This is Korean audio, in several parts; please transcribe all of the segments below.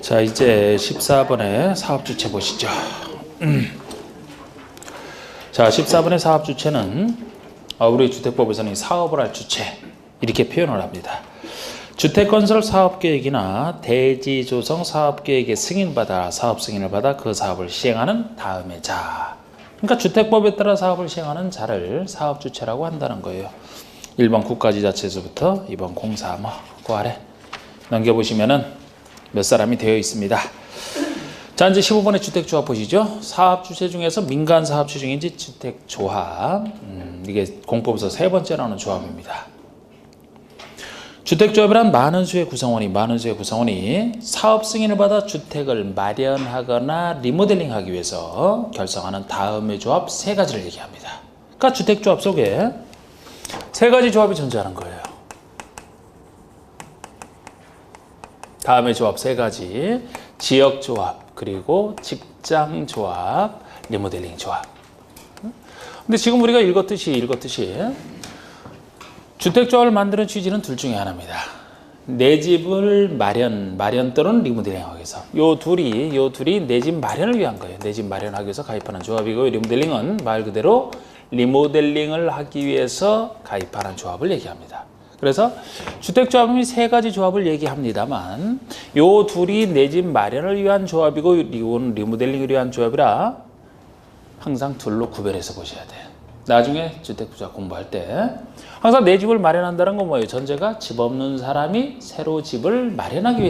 자, 이제 14번의 사업주체 보시죠. 자, 14번의 사업주체는 우리 주택법에서는 사업을 할 주체 이렇게 표현을 합니다. 주택건설 사업계획이나 대지조성 사업계획의 사업 승인을 받아 그 사업을 시행하는 다음의 자. 그러니까 주택법에 따라 사업을 시행하는 자를 사업주체라고 한다는 거예요. 1번 국가지자체에서부터 2번 공사 그 아래 넘겨보시면은 몇 사람이 되어 있습니다. 자, 이제 15번의 주택조합 보시죠. 사업주체 중에서 민간사업주 중인지 주택조합. 이게 공법에서 세 번째 나오는 조합입니다. 주택조합이란 많은 수의 구성원이 사업 승인을 받아 주택을 마련하거나 리모델링하기 위해서 결성하는 다음의 조합 세 가지를 얘기합니다. 그러니까 주택조합 속에 세 가지 조합이 존재하는 거예요. 다음의 조합 세 가지. 지역조합, 그리고 직장조합, 리모델링 조합. 근데 지금 우리가 읽었듯이 주택조합을 만드는 취지는 둘 중에 하나입니다. 내 집을 마련 또는 리모델링하기 위해서. 요 둘이 내 집 마련을 위한 거예요. 내 집 마련하기 위해서 가입하는 조합이고, 리모델링은 말 그대로 리모델링을 하기 위해서 가입하는 조합을 얘기합니다. 그래서 주택조합이 세 가지 조합을 얘기합니다만 요 둘이 내 집 마련을 위한 조합이고 이건 리모델링을 위한 조합이라 항상 둘로 구별해서 보셔야 돼요. 나중에 주택부자 공부할 때 항상 내 집을 마련한다는 건 뭐예요? 전제가 집 없는 사람이 새로 집을 마련하기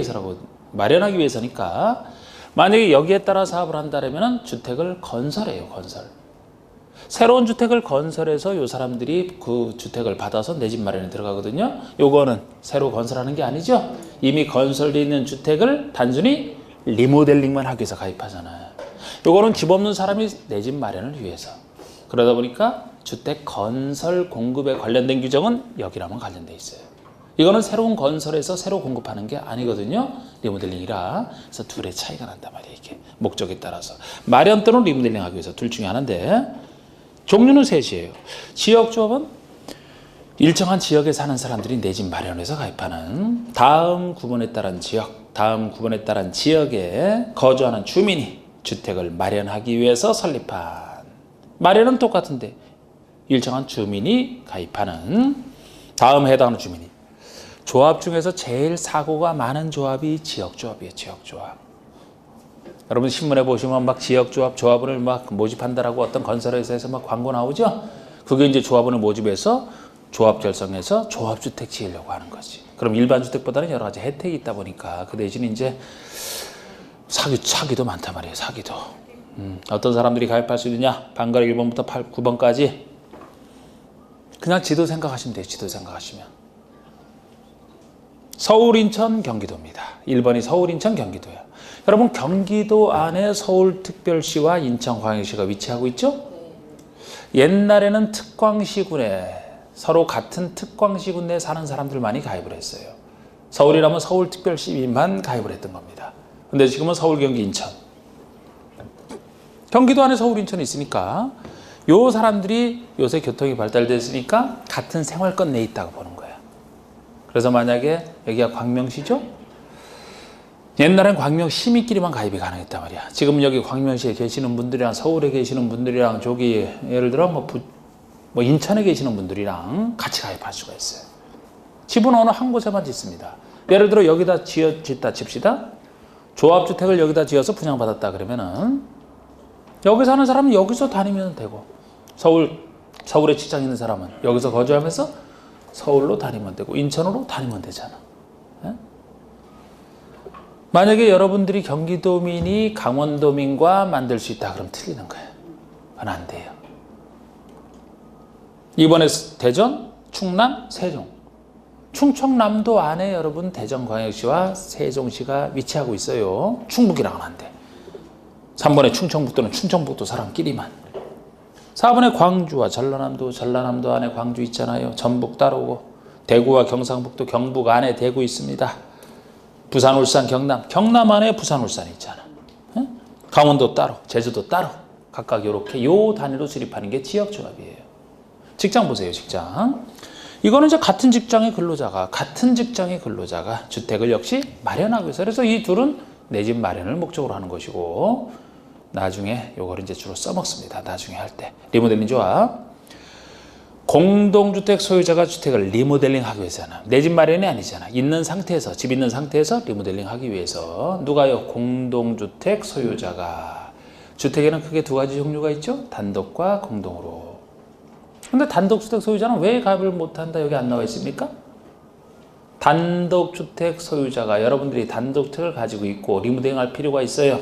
위해서니까 만약에 여기에 따라 사업을 한다면 주택을 건설해요. 새로운 주택을 건설해서 요 사람들이 그 주택을 받아서 내 집 마련에 들어가거든요. 요거는 새로 건설하는 게 아니죠. 이미 건설되어 있는 주택을 단순히 리모델링만 하기 위해서 가입하잖아요. 요거는 집 없는 사람이 내 집 마련을 위해서. 그러다 보니까 주택 건설 공급에 관련된 규정은 여기랑만 관련돼 있어요. 이거는 새로운 건설에서 새로 공급하는 게 아니거든요. 리모델링이라. 그래서 둘의 차이가 난단 말이에요. 이게 목적에 따라서. 마련 또는 리모델링 하기 위해서 둘 중에 하나인데 종류는 셋이에요. 지역조합은 일정한 지역에 사는 사람들이 내 집 마련해서 가입하는 다음 구분에 따른 지역에 거주하는 주민이 주택을 마련하기 위해서 설립한 마련은 똑같은데 일정한 주민이 가입하는 다음 해당하는 주민이 조합 중에서 제일 사고가 많은 조합이 지역조합이에요. 지역조합. 여러분 신문에 보시면 막 지역조합, 조합원을 막 모집한다라고 어떤 건설회사에서 막 광고 나오죠? 그게 이제 조합원을 모집해서 조합 결성해서 조합주택 지으려고 하는 거지. 그럼 일반 주택보다는 여러 가지 혜택이 있다 보니까 그 대신에 이제 사기도 많단 말이에요. 사기도. 어떤 사람들이 가입할 수 있느냐? 방가로 1번부터 9번까지 그냥 지도 생각하시면 돼요. 지도 생각하시면. 서울, 인천, 경기도입니다. 1번이 서울, 인천, 경기도예요. 여러분 경기도 안에 서울특별시와 인천광역시가 위치하고 있죠? 옛날에는 특광시군에 서로 같은 특광시군 내에 사는 사람들 많이 가입을 했어요. 서울이라면 서울특별시만 가입을 했던 겁니다. 근데 지금은 서울, 경기, 인천. 경기도 안에 서울, 인천이 있으니까 요 사람들이 요새 교통이 발달됐으니까 같은 생활권 내에 있다고 보는 거예요. 그래서 만약에 여기가 광명시죠? 옛날엔 광명시민끼리만 가입이 가능했단 말이야. 지금 여기 광명시에 계시는 분들이랑 서울에 계시는 분들이랑 저기 예를 들어 뭐 인천에 계시는 분들이랑 같이 가입할 수가 있어요. 집은 어느 한 곳에만 짓습니다. 예를 들어 여기다 짓다 칩시다. 조합주택을 여기다 지어서 분양받았다 그러면은 여기 사는 사람은 여기서 다니면 되고 서울에 직장 있는 사람은 여기서 거주하면서 서울로 다니면 되고 인천으로 다니면 되잖아. 예? 만약에 여러분들이 경기도민이 강원도민과 만들 수 있다 그러면 틀리는 거예요. 그건 안 돼요. 이번에 대전, 충남, 세종. 충청남도 안에 여러분 대전광역시와 세종시가 위치하고 있어요. 충북이랑은 안 돼. 3번에 충청북도는 충청북도 사람끼리만. 4번에 광주와 전라남도 안에 광주 있잖아요. 전북 따로고 대구와 경상북도 경북 안에 대구 있습니다. 부산, 울산, 경남 안에 부산, 울산 있잖아. 응? 강원도 따로, 제주도 따로 각각 이렇게 요 단위로 수립하는 게 지역조합이에요. 직장 보세요. 직장. 이거는 이제 같은 직장의 근로자가 주택을 역시 마련하기 위해서. 그래서 이 둘은 내 집 마련을 목적으로 하는 것이고 나중에 요걸 이제 주로 써먹습니다. 나중에 할 때. 리모델링 좋아. 공동주택 소유자가 주택을 리모델링 하기 위해서는 내 집 마련이 아니잖아. 있는 상태에서 집 있는 상태에서 리모델링 하기 위해서 누가요? 공동주택 소유자가. 주택에는 크게 두 가지 종류가 있죠. 단독과 공동으로. 근데 단독주택 소유자는 왜 가입을 못한다 여기 안 나와 있습니까? 단독주택 소유자가 여러분들이 단독주택을 가지고 있고 리모델링할 필요가 있어요.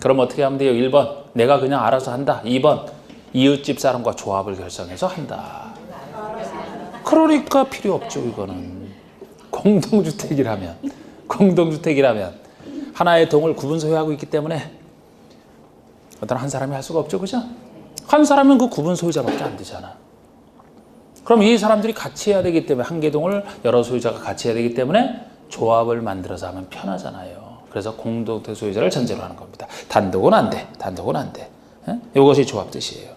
그럼 어떻게 하면 돼요? 1번 내가 그냥 알아서 한다. 2번 이웃집 사람과 조합을 결성해서 한다. 그러니까 필요 없죠. 이거는 공동주택이라면 하나의 동을 구분 소유하고 있기 때문에 어떤 한 사람이 할 수가 없죠. 그죠? 한 사람은 그 구분 소유자밖에 안 되잖아. 그럼 이 사람들이 같이 해야 되기 때문에 한 개 동을 여러 소유자가 같이 해야 되기 때문에 조합을 만들어서 하면 편하잖아요. 그래서 공동주택 소유자를 전제로 하는 겁니다. 단독은 안 돼. 이것이 조합 뜻이에요.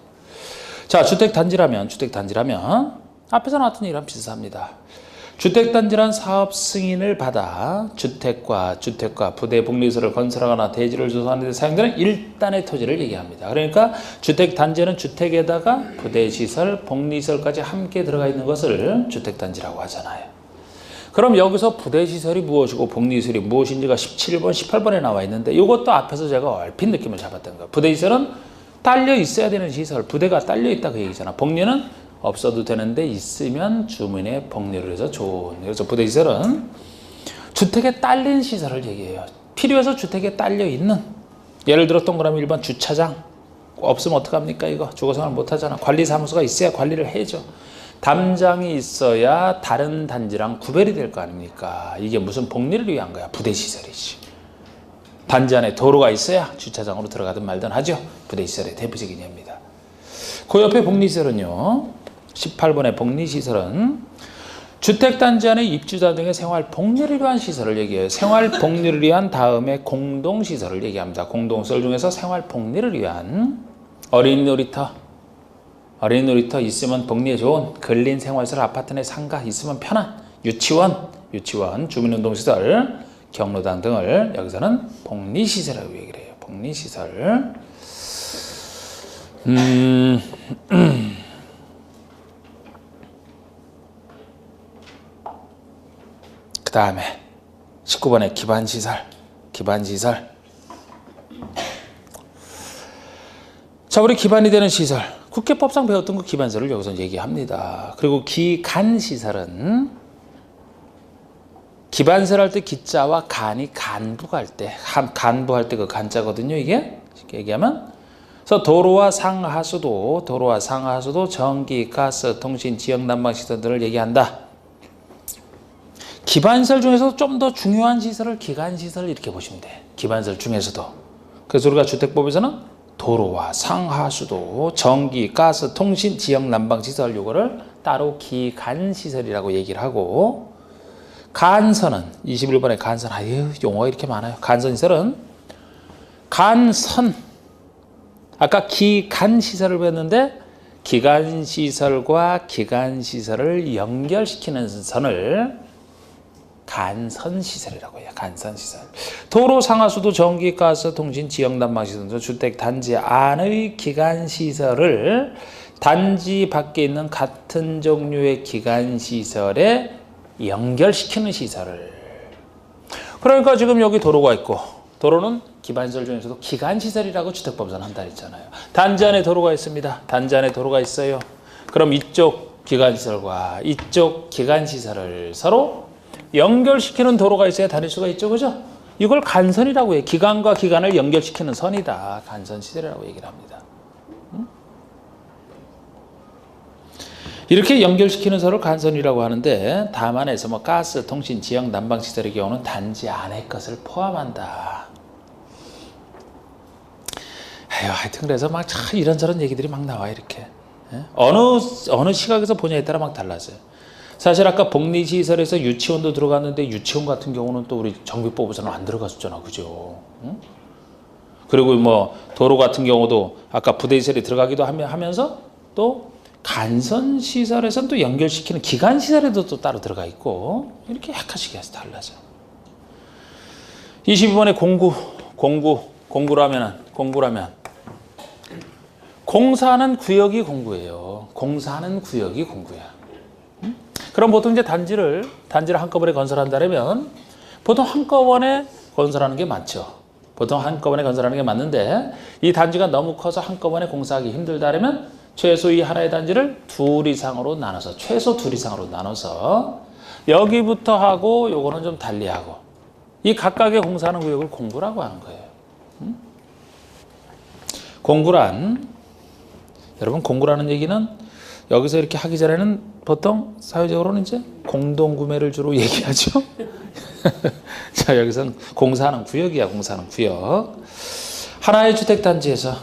자, 주택단지라면 앞에서 나왔던 얘기랑 비슷합니다. 주택단지란 사업 승인을 받아 주택과 부대, 복리시설을 건설하거나 대지를 조성하는 데 사용되는 일단의 토지를 얘기합니다. 그러니까 주택단지는 주택에다가 부대시설, 복리시설까지 함께 들어가 있는 것을 주택단지라고 하잖아요. 그럼 여기서 부대시설이 무엇이고 복리시설이 무엇인지가 17번, 18번에 나와 있는데 이것도 앞에서 제가 얼핏 느낌을 잡았던 거예요. 부대시설은 딸려 있어야 되는 시설, 부대가 딸려 있다 그 얘기잖아. 복리는 없어도 되는데 있으면 주민의 복리를 해서 좋은. 그래서 부대시설은 주택에 딸린 시설을 얘기해요. 필요해서 주택에 딸려 있는. 예를 들어 동그라미 1번 주차장. 없으면 어떡합니까 이거? 주거생활 못하잖아. 관리사무소가 있어야 관리를 해줘. 담장이 있어야 다른 단지랑 구별이 될 거 아닙니까? 이게 무슨 복리를 위한 거야? 부대시설이지. 단지 안에 도로가 있어야 주차장으로 들어가든 말든 하죠. 부대시설의 대표적인 예입니다. 그 옆에 복리시설은요. 18번의 복리시설은 주택단지 안에 입주자 등의 생활 복리를 위한 시설을 얘기해요. 생활 복리를 위한 다음에 공동시설을 얘기합니다. 공동시설 중에서 생활 복리를 위한 어린이 놀이터 있으면 복리에 좋은 근린 생활시설 아파트 내 상가 있으면 편한 유치원, 주민운동시설, 경로당 등을 여기서는 복리시설이라고 얘기를 해요. 복리시설. 그 다음에 19번에 기반시설. 자, 우리 기반이 되는 시설. 국회법상 배웠던 그 기반시설을 여기서 얘기합니다. 그리고 기간시설은 기반시설 할 때 기자와 간이 간부할 때 그 간자거든요. 이게 쉽게 얘기하면 그래서 도로와 상하수도, 전기, 가스, 통신, 지역 난방 시설 등을 얘기한다. 기반시설 중에서 좀 더 중요한 시설을 기간시설 이렇게 보시면 돼. 기반시설 중에서도. 그래서 우리가 주택법에서는 도로와 상하수도, 전기, 가스, 통신, 지역 난방 시설 요거를 따로 기간시설이라고 얘기를 하고, 간선은 21번에 간선, 용어가 이렇게 많아요. 간선시설은 간선, 아까 기간시설을 배웠는데 기간시설과 기간시설을 연결시키는 선을 간선시설이라고 해요. 간선시설. 도로, 상하수도, 전기, 가스, 통신, 지역 난방시설 등 주택 단지 안의 기간시설을 단지 밖에 있는 같은 종류의 기간시설에 연결시키는 시설을. 그러니까 지금 여기 도로가 있고, 도로는 기반시설 중에서도 기간시설이라고 주택법에서는 한다 했잖아요. 단지 안에 도로가 있습니다. 단지 안에 도로가 있어요. 그럼 이쪽 기간시설과 이쪽 기간시설을 서로 연결시키는 도로가 있어야 다닐 수가 있죠. 그죠? 이걸 간선이라고 해요. 기간과 기간을 연결시키는 선이다. 간선시설이라고 얘기를 합니다. 이렇게 연결시키는 선을 간선이라고 하는데 다만에서 뭐 가스, 통신, 지역 난방시설의 경우는 단지 안의 것을 포함한다. 하여튼 그래서 막 참 이런저런 얘기들이 막 나와 이렇게. 어느 시각에서 보냐에 따라 막 달라져요. 사실 아까 복리시설에서 유치원도 들어갔는데 유치원 같은 경우는 또 우리 정비법에서는 안 들어갔었잖아. 그죠? 그리고 뭐 도로 같은 경우도 아까 부대시설이 들어가기도 하면서 또 간선시설에서는 또 연결시키는 기간시설에도 또 따로 들어가 있고 이렇게 약간씩 해서 달라져. 22번에 공구라면 공사하는 구역이 공구예요. 공사하는 구역이 공구야. 그럼 보통 이제 단지를 한꺼번에 건설한다면 보통 한꺼번에 건설하는 게 맞죠. 보통 한꺼번에 건설하는 게 맞는데 이 단지가 너무 커서 한꺼번에 공사하기 힘들다면 최소 이 하나의 단지를 최소 둘 이상으로 나눠서 여기부터 하고 요거는 좀 달리하고 이 각각의 공사하는 구역을 공구라고 하는 거예요. 여러분 공구라는 얘기는 여기서 이렇게 하기 전에는 보통 사회적으로는 이제 공동구매를 주로 얘기하죠. 자, 여기서는 공사하는 구역이야, 공사하는 구역. 하나의 주택단지에서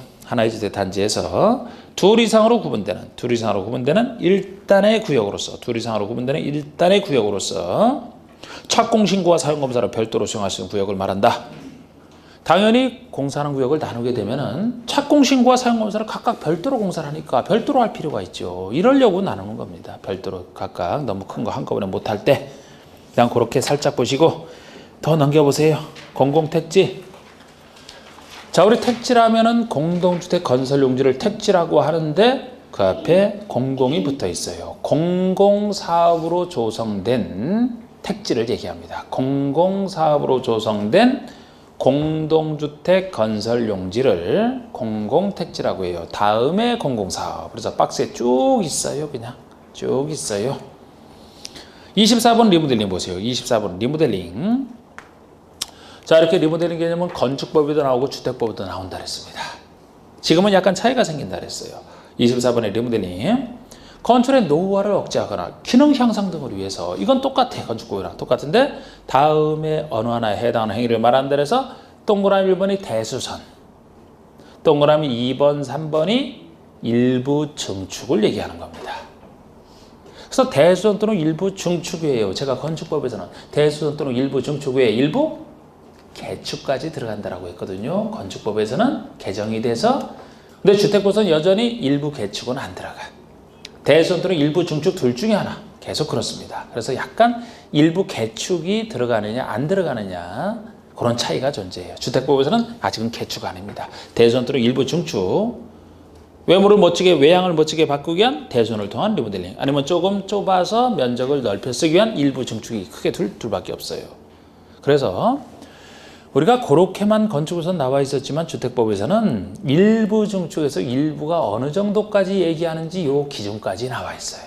둘 이상으로 구분되는 일단의 구역으로서 착공신고와 사용검사를 별도로 수행할 수 있는 구역을 말한다. 당연히 공사하는 구역을 나누게 되면은 착공신고와 사용검사를 각각 별도로 공사를 하니까 별도로 할 필요가 있죠. 이러려고 나누는 겁니다. 별도로 각각 너무 큰 거 한꺼번에 못할 때 그냥 그렇게 살짝 보시고 더 넘겨보세요. 공공택지. 자, 우리 택지라면은 공동주택 건설 용지를 택지라고 하는데 그 앞에 공공이 붙어 있어요. 공공사업으로 조성된 택지를 얘기합니다. 공공사업으로 조성된 공동주택 건설 용지를 공공택지라고 해요. 다음에 공공사업. 그래서 박스에 쭉 있어요. 그냥 쭉 있어요. 24번 리모델링 보세요. 24번 리모델링. 자, 이렇게 리모델링 개념은 건축법에도 나오고 주택법에도 나온다 그랬습니다. 지금은 약간 차이가 생긴다 그랬어요. 24번의 리모델링. 건축의 노후화를 억제하거나 기능 향상 등을 위해서 이건 똑같아. 건축법이랑 똑같은데 다음에 어느 하나에 해당하는 행위를 말한다 그래서 동그라미 1번이 대수선, 동그라미 2번, 3번이 일부 증축을 얘기하는 겁니다. 그래서 대수선 또는 일부 증축 외에요. 제가 건축법에서는 대수선 또는 일부 증축 외에 일부 개축까지 들어간다라고 했거든요. 건축법에서는 개정이 돼서. 근데 주택법에서는 여전히 일부 개축은 안 들어가. 대수선 또는 일부 증축 둘 중에 하나. 계속 그렇습니다. 그래서 약간 일부 개축이 들어가느냐 안 들어가느냐 그런 차이가 존재해요. 주택법에서는 아직은 개축 아닙니다. 대수선 또는 일부 증축. 외양을 멋지게 바꾸기 위한 대수선을 통한 리모델링. 아니면 조금 좁아서 면적을 넓혀 쓰기 위한 일부 증축이 크게 둘밖에 없어요. 그래서 우리가 그렇게만 건축에서 나와 있었지만 주택법에서는 일부 증축에서 일부가 어느 정도까지 얘기하는지 요 기준까지 나와 있어요.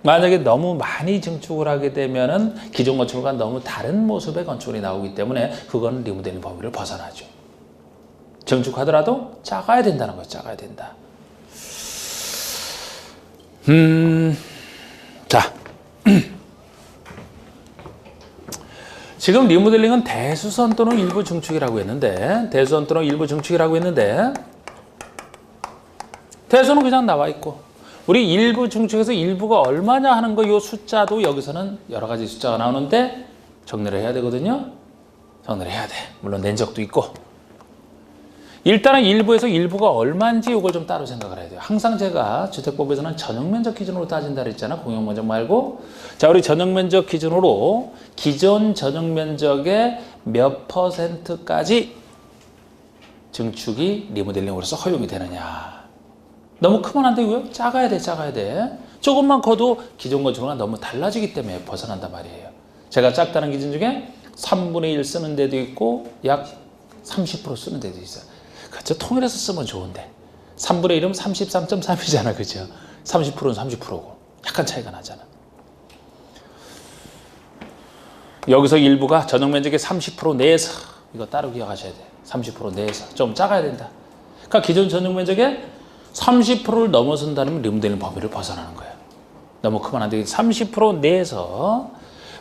만약에 너무 많이 증축을 하게 되면은 기존 건축과 너무 다른 모습의 건축이 나오기 때문에 그건 리모델링 범위를 벗어나죠. 증축하더라도 작아야 된다는 거죠. 작아야 된다. 자. 지금 리모델링은 대수선 또는 일부 증축이라고 했는데 대수선은 그냥 나와 있고 우리 일부 증축에서 일부가 얼마냐 하는 거 이 숫자도 여기서는 여러 가지 숫자가 나오는데 정리를 해야 되거든요. 정리를 해야 돼. 물론 낸 적도 있고. 일단은 일부에서 일부가 얼마인지 이걸 좀 따로 생각을 해야 돼요. 항상 제가 주택법에서는 전용면적 기준으로 따진다 그랬잖아. 공용면적 말고. 자, 우리 전용면적 기준으로 기존 전용면적의 몇 %까지 증축이 리모델링으로서 허용이 되느냐. 너무 크면 안 되고요. 작아야 돼. 조금만 커도 기존 건축과 너무 달라지기 때문에 벗어난단 말이에요. 제가 작다는 기준 중에 3분의 1 쓰는 데도 있고 약 30% 쓰는 데도 있어요. 그렇죠. 통일해서 쓰면 좋은데 3분의 1이면 33.3이잖아. 그죠? 30%는 30%고 약간 차이가 나잖아. 여기서 일부가 전용면적의 30% 내에서 이거 따로 기억하셔야 돼. 30% 내에서 좀 작아야 된다. 그러니까 기존 전용면적의 30%를 넘어선다면 리모델링 범위를 벗어나는 거예요. 너무 크면 안 되겠지. 30% 내에서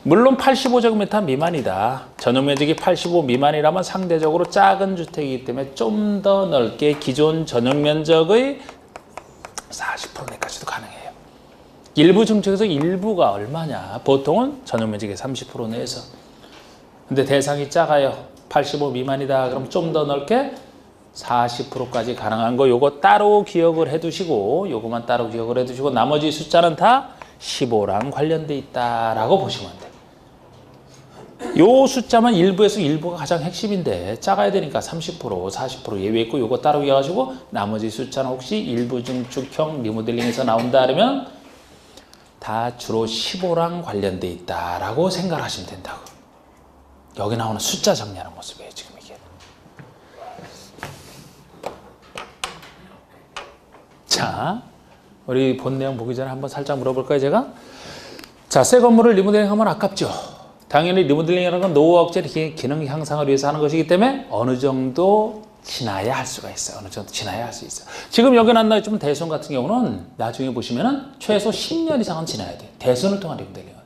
물론 85제곱미터 미만이다. 전용면적이 85 미만이라면 상대적으로 작은 주택이기 때문에 좀 더 넓게 기존 전용면적의 40% 내까지도 가능해요. 일부 증축에서 일부가 얼마냐? 보통은 전용면적의 30% 내에서. 근데 대상이 작아요. 85 미만이다. 그럼 좀 더 넓게 40%까지 가능한 거 요거 따로 기억을 해두시고 요거만 따로 기억을 해두시고 나머지 숫자는 다 15랑 관련돼 있다라고 보시면 돼요. 요 숫자만 일부에서 일부가 가장 핵심인데 작아야 되니까 30%, 40% 예외 있고 요거 따로 이어가지고 나머지 숫자는 혹시 일부 증축형 리모델링에서 나온다 그러면 다 주로 15랑 관련돼 있다라고 생각하시면 된다고. 여기 나오는 숫자 정리하는 모습이에요, 지금 이게. 자, 우리 본 내용 보기 전에 한번 살짝 물어볼까요, 제가? 자, 새 건물을 리모델링 하면 아깝죠? 당연히 리모델링이라는 건 노후 억제 기능 향상을 위해서 하는 것이기 때문에 어느 정도 지나야 할 수가 있어요. 어느 정도 지나야 할 수 있어요. 지금 여기 나와있지만 대손 같은 경우는 나중에 보시면은 최소 10년 이상은 지나야 돼요. 대손을 통한 리모델링은.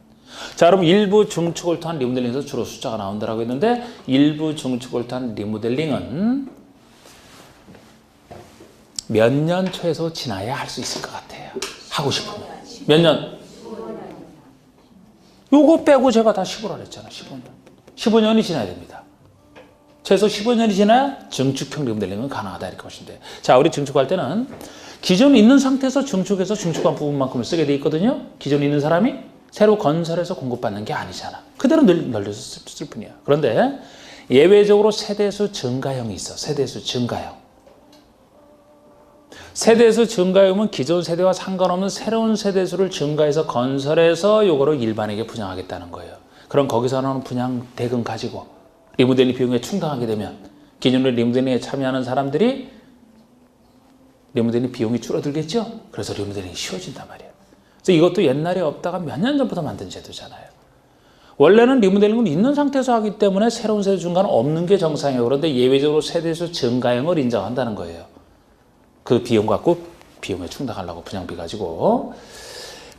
자, 그럼 일부 중축을 통한 리모델링에서 주로 숫자가 나온다라고 했는데 일부 중축을 통한 리모델링은 몇 년 최소 지나야 할 수 있을 것 같아요. 하고 싶으면. 몇 년? 요거 빼고 제가 다 15라 그랬잖아요. 15년. 15년이 지나야 됩니다. 최소 15년이 지나야 증축형 리모델링은 가능하다 이렇게 보시면 돼요. 자, 우리 증축할 때는 기존 있는 상태에서 증축해서 증축한 부분만큼을 쓰게 돼 있거든요. 기존 있는 사람이 새로 건설해서 공급받는 게 아니잖아. 그대로 늘려서 쓸 뿐이야. 그런데 예외적으로 세대수 증가형이 있어. 세대수 증가형. 세대수 증가형은 기존 세대와 상관없는 새로운 세대수를 증가해서 건설해서 요거를 일반에게 분양하겠다는 거예요. 그럼 거기서 나오는 분양 대금 가지고 리모델링 비용에 충당하게 되면 기존의 리모델링에 참여하는 사람들이 리모델링 비용이 줄어들겠죠? 그래서 리모델링이 쉬워진단 말이에요. 그래서 이것도 옛날에 없다가 몇 년 전부터 만든 제도잖아요. 원래는 리모델링은 있는 상태에서 하기 때문에 새로운 세대 증가는 없는 게 정상이에요. 그런데 예외적으로 세대수 증가형을 인정한다는 거예요. 그 비용 갖고 비용에 충당하려고 분양비 가지고.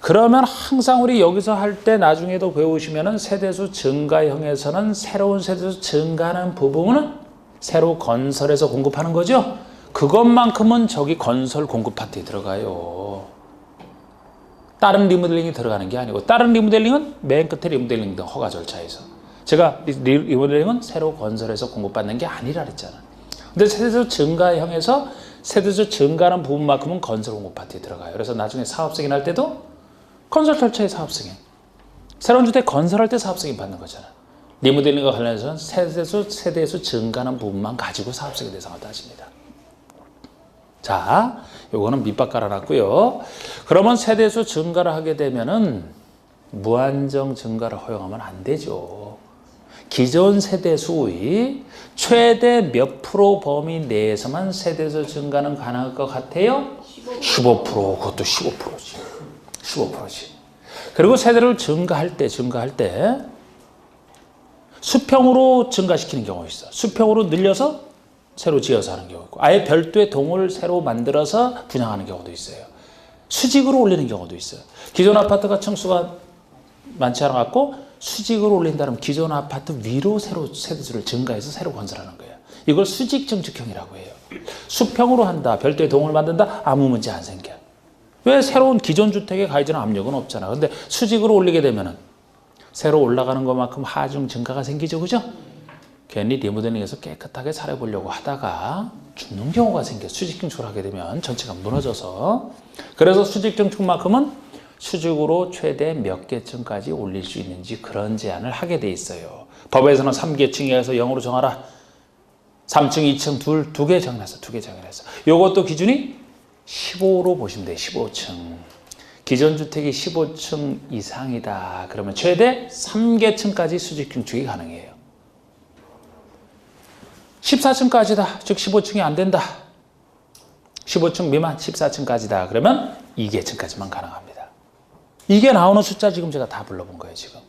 그러면 항상 우리 여기서 할 때 나중에도 배우시면은 세대수 증가형에서는 새로운 세대수 증가하는 부분은 새로 건설해서 공급하는 거죠. 그것만큼은 저기 건설 공급 파트에 들어가요. 다른 리모델링이 들어가는 게 아니고 다른 리모델링은 맨 끝에 리모델링 등 허가 절차에서 제가 리모델링은 새로 건설해서 공급받는 게 아니라 그랬잖아. 근데 세대수 증가형에서 세대수 증가하는 부분만큼은 건설 공급 파트에 들어가요. 그래서 나중에 사업 승인 할 때도 건설 절차의 사업 승인. 새로운 주택 건설할 때 사업 승인 받는 거잖아. 리모델링과 관련해서는 세대수 증가하는 부분만 가지고 사업 승인 대상을 따집니다. 자, 요거는 밑밥 깔아놨고요. 그러면 세대수 증가를 하게 되면은 무한정 증가를 허용하면 안 되죠. 기존 세대수의 최대 몇 프로 범위 내에서만 세대수 증가는 가능할 것 같아요? 15%, 그것도 15%지. 15%지. 그리고 세대를 증가할 때 수평으로 증가시키는 경우가 있어. 수평으로 늘려서 새로 지어서 하는 경우 있고, 아예 별도의 동을 새로 만들어서 분양하는 경우도 있어요. 수직으로 올리는 경우도 있어요. 기존 아파트가 층수가 많지 않아 갖고 수직으로 올린다면 기존 아파트 위로 새로 세대수를 증가해서 새로 건설하는 거예요. 이걸 수직 증축형이라고 해요. 수평으로 한다, 별도의 동을 만든다, 아무 문제 안 생겨. 왜? 새로운 기존 주택에 가해지는 압력은 없잖아. 근데 수직으로 올리게 되면은 새로 올라가는 것만큼 하중 증가가 생기죠, 그죠? 괜히 리모델링에서 깨끗하게 살아보려고 하다가 죽는 경우가 생겨. 수직 증축을 하게 되면 전체가 무너져서. 그래서 수직 증축만큼은 수직으로 최대 몇 개층까지 올릴 수 있는지 그런 제한을 하게 돼 있어요. 법에서는 3계층에서 0으로 정하라. 3층, 2층 두 개 정해놨어. 두 개 정해놨어. 요것도 기준이 15로 보시면 돼요. 15층. 기존 주택이 15층 이상이다. 그러면 최대 3계층까지 수직 증축이 가능해요. 14층까지다. 즉 15층이 안 된다. 15층 미만 14층까지다. 그러면 2계층까지만 가능합니다. 이게 나오는 숫자 지금 제가 다 불러본 거예요, 지금.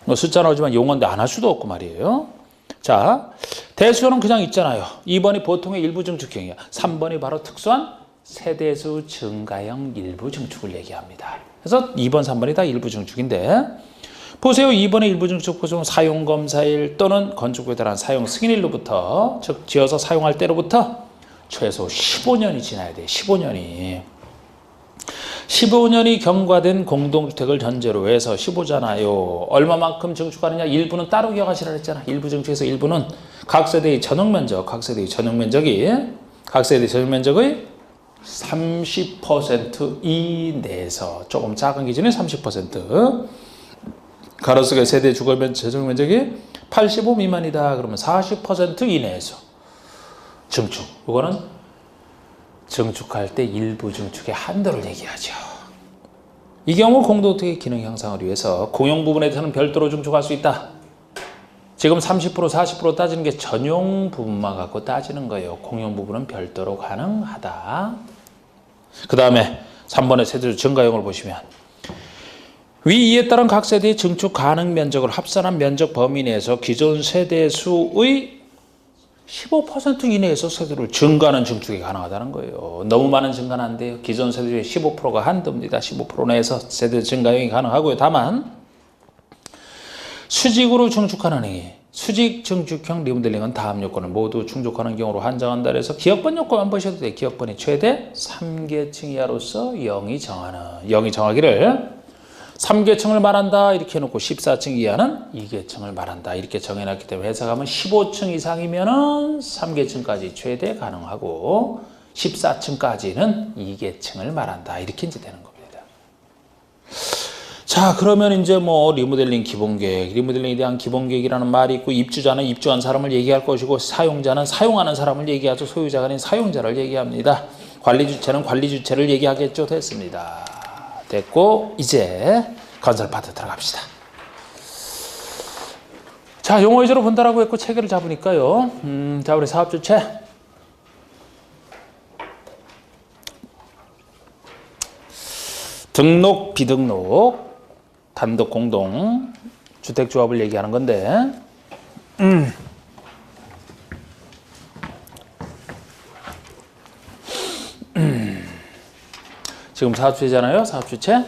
뭐 숫자 나오지만 용어인데 안 할 수도 없고 말이에요. 자, 대수는 그냥 있잖아요. 2번이 보통의 일부 증축형이야. 3번이 바로 특수한 세대수 증가형 일부 증축을 얘기합니다. 그래서 2번, 3번이 다 일부 증축인데 보세요. 2번의 일부 증축 보시면 사용검사일 또는 건축부에 따른 사용 승인일로부터, 즉 지어서 사용할 때로부터 최소 15년이 지나야 돼. 15년이 경과된 공동주택을 전제로 해서 15잖아요. 얼마만큼 증축하느냐? 일부는 따로 기억하시라 했잖아. 일부 증축에서 일부는 각 세대의 전용 면적의 30% 이내에서 조금 작은 기준이 30% 가로수의 세대 주거 재정 면적이 85 미만이다. 그러면 40% 이내에서 증축. 이거는 증축할 때 일부 증축의 한도를 얘기하죠. 이 경우 공동주택의 기능 향상을 위해서 공용 부분에 대해서는 별도로 증축할 수 있다. 지금 30% 40% 따지는 게 전용 부분만 갖고 따지는 거예요. 공용 부분은 별도로 가능하다. 그 다음에 3번의 세대주 증가형을 보시면 위 이에 따른 각 세대의 증축 가능 면적을 합산한 면적 범위 내에서 기존 세대 수의 15% 이내에서 세대를 증가하는 증축이 가능하다는 거예요. 너무 많은 증가는 안 돼요. 기존 세대 중에 15%가 한도입니다. 15% 내에서 세대 증가형이 가능하고요. 다만 수직으로 증축하는 행위, 수직 증축형 리모델링은 다음 요건을 모두 충족하는 경우로 한정한다. 그래서 기억번 요건만 보셔도 돼요. 기억번이 최대 3계층 이하로서 0이 정하기를 3계층을 말한다 이렇게 해놓고 14층 이하는 2계층을 말한다 이렇게 정해놨기 때문에 해석하면 15층 이상이면은 3계층까지 최대 가능하고 14층까지는 2계층을 말한다 이렇게 이제 되는 겁니다. 자, 그러면 이제 뭐 리모델링 기본계획, 리모델링에 대한 기본계획이라는 말이 있고 입주자는 입주한 사람을 얘기할 것이고 사용자는 사용하는 사람을 얘기하죠. 소유자가 아닌 사용자를 얘기합니다. 관리주체는 관리주체를 얘기하겠죠. 됐습니다. 됐고 이제 건설 파트 들어갑시다. 자, 용어 위주로 본다라고 했고 체계를 잡으니까요. 자, 우리 사업주체 등록, 비등록, 단독, 공동, 주택조합을 얘기하는 건데 지금 사업주체잖아요. 사업주체.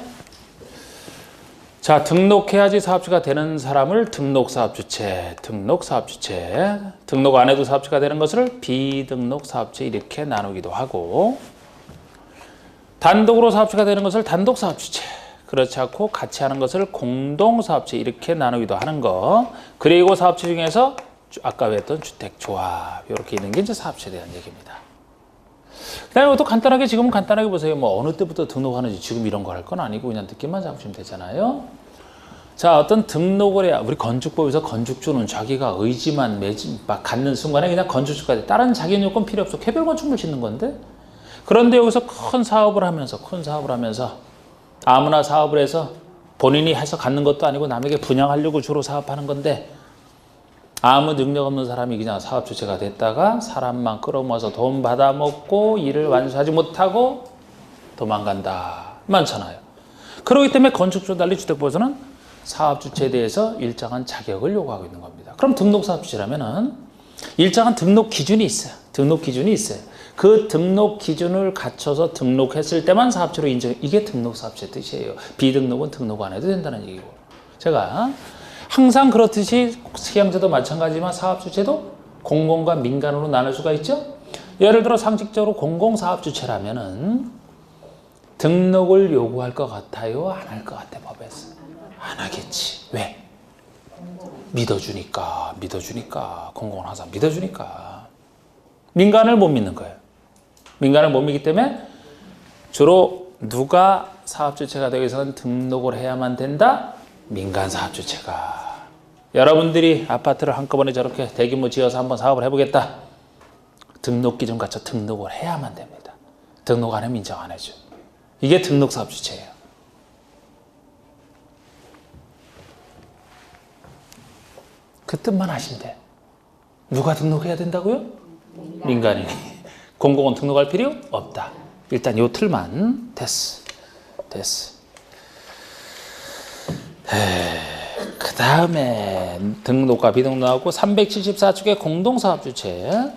자, 등록해야지 사업주가 되는 사람을 등록사업주체, 등록사업주체. 등록 안 해도 사업주가 되는 것을 비등록사업주체 이렇게 나누기도 하고 단독으로 사업주가 되는 것을 단독사업주체, 그렇지 않고 같이 하는 것을 공동사업주체 이렇게 나누기도 하는 거. 그리고 사업주체 중에서 아까 했던 주택조합 이렇게 있는 게 이제 사업주체에 대한 얘기입니다. 그다음에 또 간단하게 지금은 간단하게 보세요. 뭐 어느 때부터 등록하는지 지금 이런 거 할 건 아니고 그냥 느낌만 잡으시면 되잖아요. 자, 어떤 등록을 해야 우리 건축법에서 건축주는 자기가 의지만 갖는 순간에 그냥 건축주까지 다른 자기 요건 필요 없어. 개별 건축물 짓는 건데. 그런데 여기서 큰 사업을 하면서 아무나 사업을 해서 본인이 해서 갖는 것도 아니고 남에게 분양하려고 주로 사업하는 건데 아무 능력 없는 사람이 그냥 사업 주체가 됐다가 사람만 끌어모아서 돈 받아먹고 일을 완수하지 못하고 도망간다. 많잖아요. 그렇기 때문에 건축주와 달리 주택법에서는 사업 주체에 대해서 일정한 자격을 요구하고 있는 겁니다. 그럼 등록 사업 주체라면은 일정한 등록 기준이 있어요. 등록 기준이 있어요. 그 등록 기준을 갖춰서 등록했을 때만 사업주로 인정. 이게 등록 사업주의 뜻이에요. 비등록은 등록 안 해도 된다는 얘기고. 제가 항상 그렇듯이 시행제도 마찬가지지만 사업주체도 공공과 민간으로 나눌 수가 있죠. 예를 들어 상식적으로 공공사업주체라면은 등록을 요구할 것 같아요? 안 할 것 같아 법에서? 안 하겠지. 왜? 믿어주니까. 공공은 항상 믿어주니까. 민간을 못 믿는 거예요. 민간을 못 믿기 때문에 주로 누가 사업주체가 되기 위해서는 등록을 해야만 된다? 민간 사업주체가. 여러분들이 아파트를 한꺼번에 저렇게 대규모 지어서 한번 사업을 해보겠다. 등록 기준 갖춰 등록을 해야만 됩니다. 등록 안 하면 인정 안 해줘. 이게 등록 사업주체예요. 그 뜻만 하시면 돼. 누가 등록해야 된다고요? 민간인이. 공공은 등록할 필요 없다. 일단 요 틀만 됐어. 그 다음에 등록과 비등록하고 374쪽의 공동사업주체.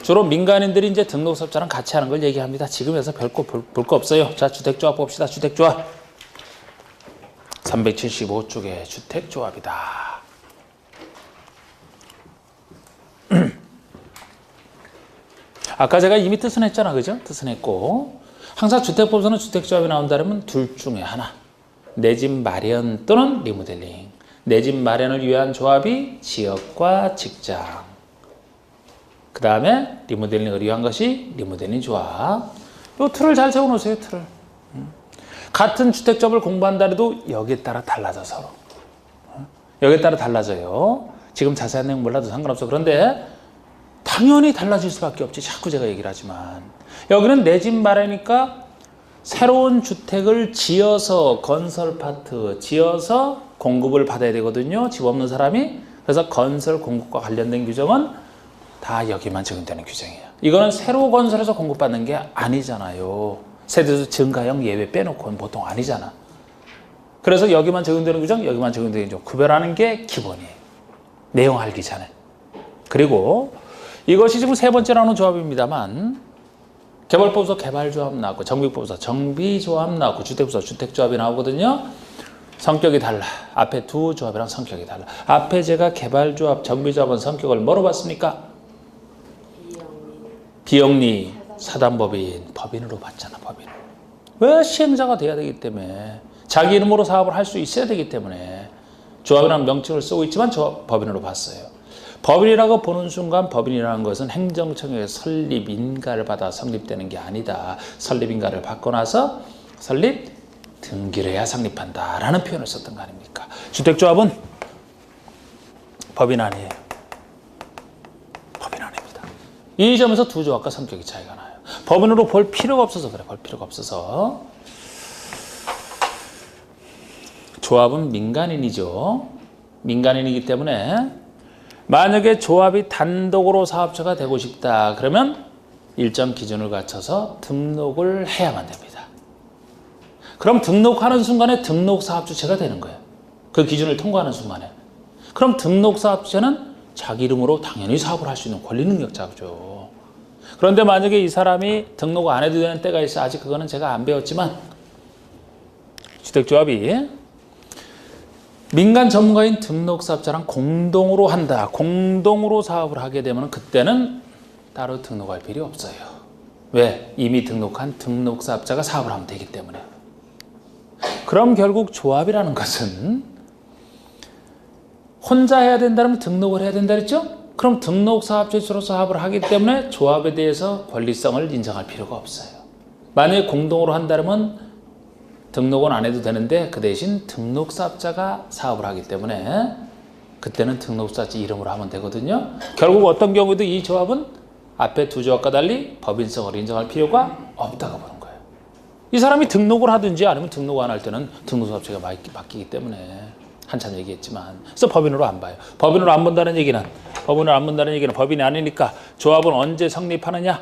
주로 민간인들이 이제 등록사업자랑 같이 하는 걸 얘기합니다. 지금에서 별거 볼 거 없어요. 자, 주택조합 봅시다. 주택조합. 375쪽의 주택조합이다. 아까 제가 이미 뜻은 했잖아. 그죠? 뜻은 했고. 항상 주택법에서는 주택조합이 나온다면 둘 중에 하나. 내 집 마련 또는 리모델링. 내 집 마련을 위한 조합이 지역과 직장. 그 다음에 리모델링을 위한 것이 리모델링 조합. 요 틀을 잘 세워놓으세요. 틀을. 같은 주택조합을 공부한다 해도 여기에 따라 달라져 서로. 여기에 따라 달라져요. 지금 자세한 내용 몰라도 상관없어. 그런데 당연히 달라질 수밖에 없지. 자꾸 제가 얘기를 하지만 여기는 내 집 마련이니까 새로운 주택을 지어서 건설 파트 지어서 공급을 받아야 되거든요. 집 없는 사람이. 그래서 건설 공급과 관련된 규정은 다 여기만 적용되는 규정이에요. 이거는 새로 건설해서 공급받는 게 아니잖아요. 세대수 증가형 예외 빼놓고는 보통 아니잖아. 그래서 여기만 적용되는 규정, 여기만 적용되는 규정 구별하는 게 기본이에요. 내용 알기 전에. 그리고 이것이 지금 세 번째 나오는 조합입니다만 개발법에서 개발조합 나오고 정비법에서 정비조합 나오고 주택법에서 주택조합이 나오거든요. 성격이 달라. 앞에 두 조합이랑 성격이 달라. 앞에 제가 개발조합, 정비조합은 성격을 뭐로 봤습니까? 비영리, 사단법인, 법인으로 봤잖아. 법인. 왜? 시행자가 돼야 되기 때문에 자기 이름으로 사업을 할 수 있어야 되기 때문에 조합이라는 명칭을 쓰고 있지만 법인으로 봤어요. 법인이라고 보는 순간 법인이라는 것은 행정청의 설립 인가를 받아 성립되는 게 아니다. 설립 인가를 받고 나서 설립 등기를 해야 성립한다라는 표현을 썼던 거 아닙니까? 주택조합은 법인 아니에요. 법인 아닙니다. 이 점에서 두 조합과 성격이 차이가 나요. 법인으로 볼 필요가 없어서 그래. 볼 필요가 없어서. 조합은 민간인이죠. 민간인이기 때문에 만약에 조합이 단독으로 사업체가 되고 싶다 그러면 일정 기준을 갖춰서 등록을 해야만 됩니다. 그럼 등록하는 순간에 등록사업주체가 되는 거예요. 그 기준을 통과하는 순간에. 그럼 등록사업주체는 자기 이름으로 당연히 사업을 할 수 있는 권리능력자죠. 그런데 만약에 이 사람이 등록 안 해도 되는 때가 있어. 아직 그거는 제가 안 배웠지만 주택조합이 민간 전문가인 등록사업자랑 공동으로 한다. 공동으로 사업을 하게 되면 그때는 따로 등록할 필요 없어요. 왜? 이미 등록한 등록사업자가 사업을 하면 되기 때문에. 그럼 결국 조합이라는 것은 혼자 해야 된다면 등록을 해야 된다 그랬죠? 그럼 등록사업체로 사업을 하기 때문에 조합에 대해서 권리성을 인정할 필요가 없어요. 만약에 공동으로 한다면 등록은 안 해도 되는데 그 대신 등록사업자가 사업을 하기 때문에 그때는 등록사업자 이름으로 하면 되거든요. 결국 어떤 경우에도 이 조합은 앞에 두 조합과 달리 법인성을 인정할 필요가 없다고 보는 거예요. 이 사람이 등록을 하든지 아니면 등록 안 할 때는 등록사업체가 맡기기 때문에 한참 얘기했지만 그래서 법인으로 안 봐요. 법인으로 안 본다는 얘기는 법인이 아니니까 조합은 언제 성립하느냐?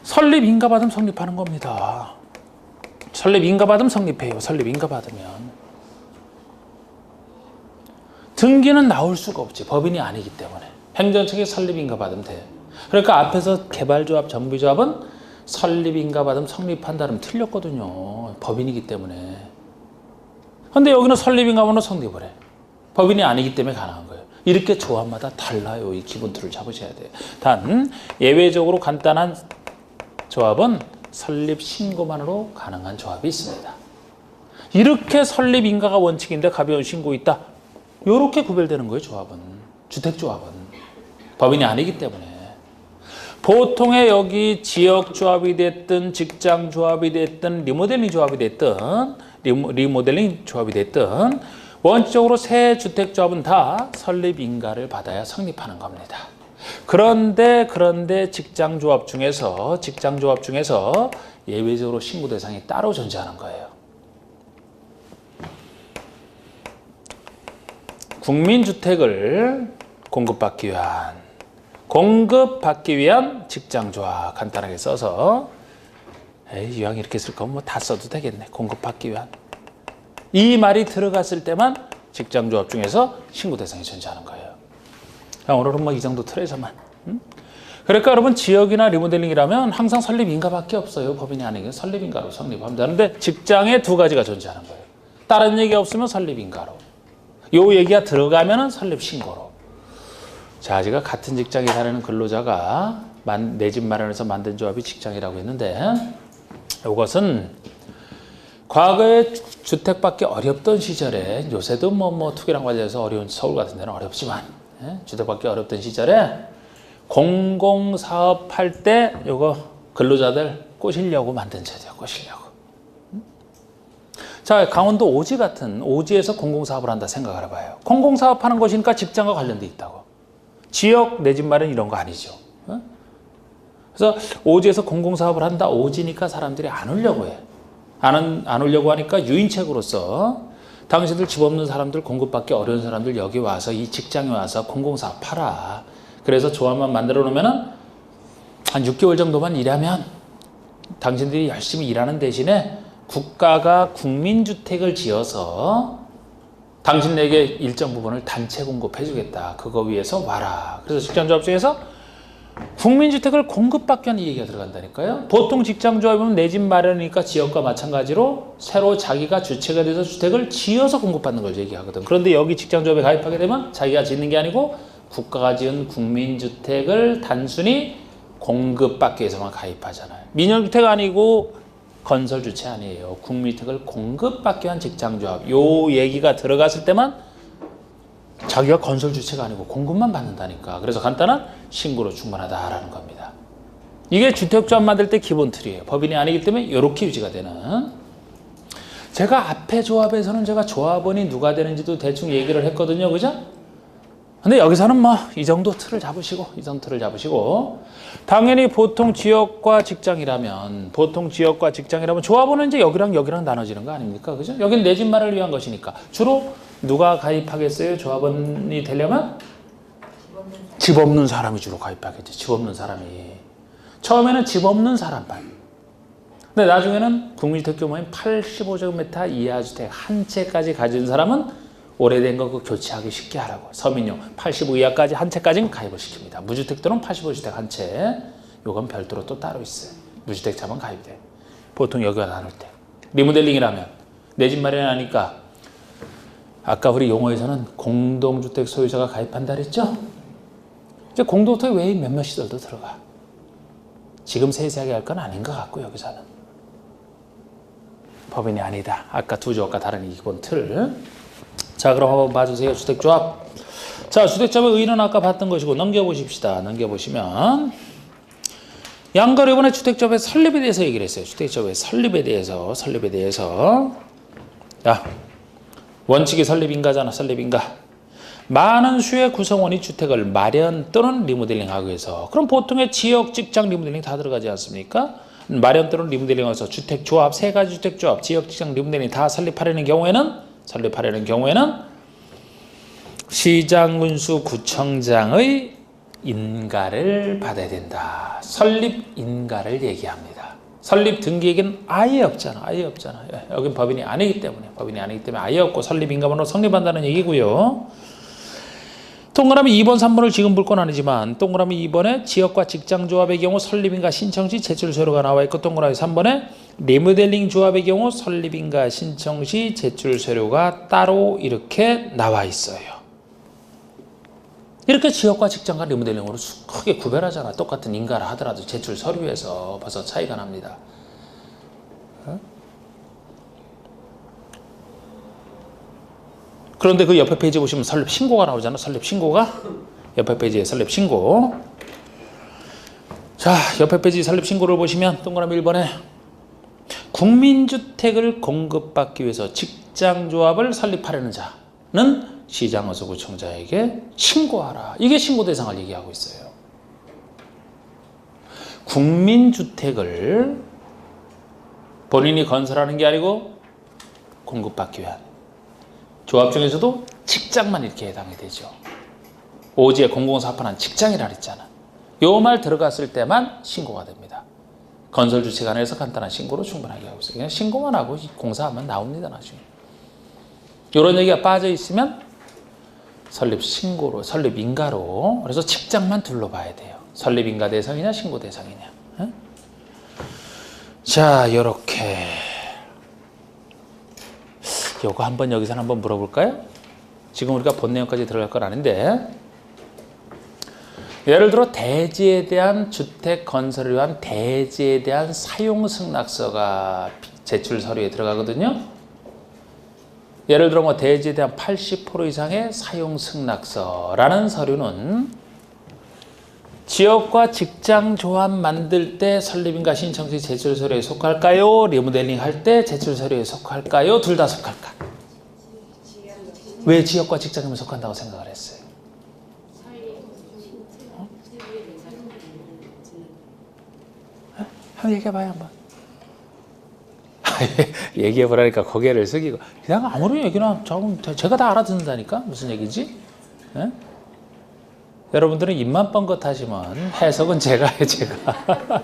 설립 인가 받으면 성립하는 겁니다. 설립 인가 받으면 성립해요. 설립 인가 받으면. 등기는 나올 수가 없지. 법인이 아니기 때문에. 행정청에 설립 인가 받으면 돼. 그러니까 앞에서 개발조합, 정비조합은 설립 인가 받으면 성립한다면 틀렸거든요. 법인이기 때문에. 근데 여기는 설립 인가 받으면 성립을 해. 법인이 아니기 때문에 가능한 거예요. 이렇게 조합마다 달라요. 이 기본틀을 잡으셔야 돼요. 단 예외적으로 간단한 조합은 설립 신고만으로 가능한 조합이 있습니다. 이렇게 설립 인가가 원칙인데 가벼운 신고 있다. 이렇게 구별되는 거예요. 조합은. 주택조합은. 법인이 아니기 때문에. 보통의 여기 지역조합이 됐든 직장조합이 됐든 리모델링 조합이 됐든 원칙적으로 새 주택조합은 다 설립 인가를 받아야 성립하는 겁니다. 그런데 직장조합 중에서 예외적으로 신고 대상이 따로 존재하는 거예요. 국민주택을 공급받기 위한 직장조합 간단하게 써서 이왕 이렇게 쓸 거면 뭐 다 써도 되겠네. 공급받기 위한. 이 말이 들어갔을 때만 직장조합 중에서 신고 대상이 존재하는 거예요. 오늘은 뭐 이 정도 틀에서만. 그러니까 여러분 지역이나 리모델링이라면 항상 설립인가밖에 없어요. 법인이 아니고 설립인가로 성립하면 되는데 직장에 두 가지가 존재하는 거예요. 다른 얘기 없으면 설립인가로. 요 얘기가 들어가면은 설립신고로. 자, 제가 같은 직장에 다니는 근로자가 내 집 마련해서 만든 조합이 직장이라고 했는데 이것은 과거에 주택 받기 어렵던 시절에 요새도 뭐 투기랑 관련해서 어려운 서울 같은 데는 어렵지만 주택 받기 어렵던 시절에 공공사업 할 때 요거 근로자들 꼬시려고 만든 제도야. 꼬시려고. 자, 강원도 오지 같은 오지에서 공공사업을 한다 생각을 해봐요. 공공사업 하는 것이니까 직장과 관련돼 있다고. 지역 내 집 마련 이런 거 아니죠. 그래서 오지에서 공공사업을 한다. 오지니까 사람들이 안 오려고 해. 안 오려고 하니까 유인책으로서 당신들 집 없는 사람들, 공급받기 어려운 사람들 여기 와서 이 직장에 와서 공공사업 팔아. 그래서 조합만 만들어 놓으면은 한 6개월 정도만 일하면 당신들이 열심히 일하는 대신에 국가가 국민주택을 지어서 당신에게 일정 부분을 단체 공급해 주겠다. 그거 위해서 와라. 그래서 직장조합 중에서 국민주택을 공급받기 위한 얘기가 들어간다니까요. 보통 직장조합은 내 집 마련이니까 지역과 마찬가지로 새로 자기가 주체가 돼서 주택을 지어서 공급받는 걸 얘기하거든. 그런데 여기 직장조합에 가입하게 되면 자기가 짓는 게 아니고 국가가 지은 국민주택을 단순히 공급받기 위해서만 가입하잖아요. 민영주택 아니고 건설 주체 아니에요. 국민주택을 공급받기 위한 직장조합. 요 얘기가 들어갔을 때만 자기가 건설 주체가 아니고 공급만 받는다니까. 그래서 간단한 신고로 충분하다라는 겁니다. 이게 주택조합 만들 때 기본 틀이에요. 법인이 아니기 때문에 이렇게 유지가 되는. 제가 앞에 조합에서는 제가 조합원이 누가 되는지도 대충 얘기를 했거든요. 그죠? 근데 여기서는 뭐 이 정도 틀을 잡으시고 당연히 보통 지역과 직장이라면 조합원은 이제 여기랑 나눠지는 거 아닙니까? 그죠? 여긴 내 집 마련을 위한 것이니까 주로 누가 가입하겠어요? 조합원이 되려면 집 없는 사람이 주로 가입하겠죠. 집 없는 사람이. 처음에는 집 없는 사람만. 근데 나중에는 국민주택 규모인 85제곱미터 이하 주택 한 채까지 가진 사람은 오래된 거 그 교체하기 쉽게 하라고. 서민용 85 이하까지 한 채까지는 가입을 시킵니다. 무주택들은 85주택 한 채. 요건 별도로 또 따로 있어요. 무주택자만 가입돼. 보통 여기와 나눌 때. 리모델링이라면 내 집 마련하니까 아까 우리 용어에서는 공동주택 소유자가 가입한다 그랬죠? 이제 공동주택 외에 몇몇 시설도 들어가. 지금 세세하게 할 건 아닌 것 같고 여기서는. 법인이 아니다. 아까 두 조합과 다른 이 기본 틀. 자, 그럼 한번 봐주세요. 주택조합. 자, 주택조합의 의의는 아까 봤던 것이고 넘겨보십시다. 넘겨보시면 양가로 이번에 주택조합의 설립에 대해서 얘기를 했어요. 주택조합의 설립에 대해서. 야, 원칙이 설립인가잖아. 설립인가. 많은 수의 구성원이 주택을 마련 또는 리모델링하기 위해서. 그럼 보통의 지역, 직장 리모델링 다 들어가지 않습니까? 마련 또는 리모델링에서 주택조합, 세 가지 주택조합, 지역, 직장 리모델링 다 설립하려는 경우에는 시장군수 구청장의 인가를 받아야 된다. 설립 인가를 얘기합니다. 설립 등기에겐 아예 없잖아. 여긴 법인이 아니기 때문에 아예 없고 설립 인가만으로 성립한다는 얘기고요. 동그라미 2번, 3번을 지금 볼 건 아니지만 동그라미 2번에 지역과 직장조합의 경우 설립인가 신청 시 제출 서류가 나와 있고 동그라미 3번에 리모델링 조합의 경우 설립인가 신청 시 제출 서류가 따로 이렇게 나와 있어요. 이렇게 지역과 직장과 리모델링으로 크게 구별하잖아. 똑같은 인가를 하더라도 제출 서류에서 벌써 차이가 납니다. 그런데 그 옆에 페이지 보시면 설립 신고가 나오잖아. 설립 신고가 옆에 페이지에 설립 신고. 자, 옆에 페이지 설립 신고를 보시면 동그라미 1번에 국민주택을 공급받기 위해서 직장조합을 설립하려는 자는 시장어수구청장에게 신고하라. 이게 신고 대상을 얘기하고 있어요. 국민주택을 본인이 건설하는 게 아니고 공급받기 위한. 조합 중에서도 직장만 이렇게 해당이 되죠. 오지에 공공사업하는 직장이라 그랬잖아. 요 말 들어갔을 때만 신고가 됩니다. 건설 주체가 안에서 간단한 신고로 충분하게 하고 있어요. 그냥 신고만 하고 공사하면 나옵니다. 나중에. 이런 얘기가 빠져 있으면 설립 신고로, 설립 인가로. 그래서 직장만 둘러봐야 돼요. 설립 인가 대상이냐 신고 대상이냐. 응? 자, 요렇게. 요거 한번 여기서 한번 물어볼까요? 지금 우리가 본 내용까지 들어갈 건 아닌데 예를 들어 대지에 대한 주택 건설을 위한 대지에 대한 사용 승낙서가 제출 서류에 들어가거든요. 예를 들어 뭐 대지에 대한 80% 이상의 사용 승낙서라는 서류는 지역과 직장 조합 만들 때 설립인가 신청시 제출 서류에 속할까요? 리모델링 할 때 제출 서류에 속할까요? 둘 다 속할까? 왜 지역과 직장이면 속한다고 생각을 했어요? 한번 얘기해봐요 한번. 얘기해보라니까 고개를 숙이고 그냥 아무리 얘기나 제가 다 알아듣는다니까. 무슨 얘기지? 예? 여러분들은 입만 뻥긋하시면 해석은 제가 해요. 제가.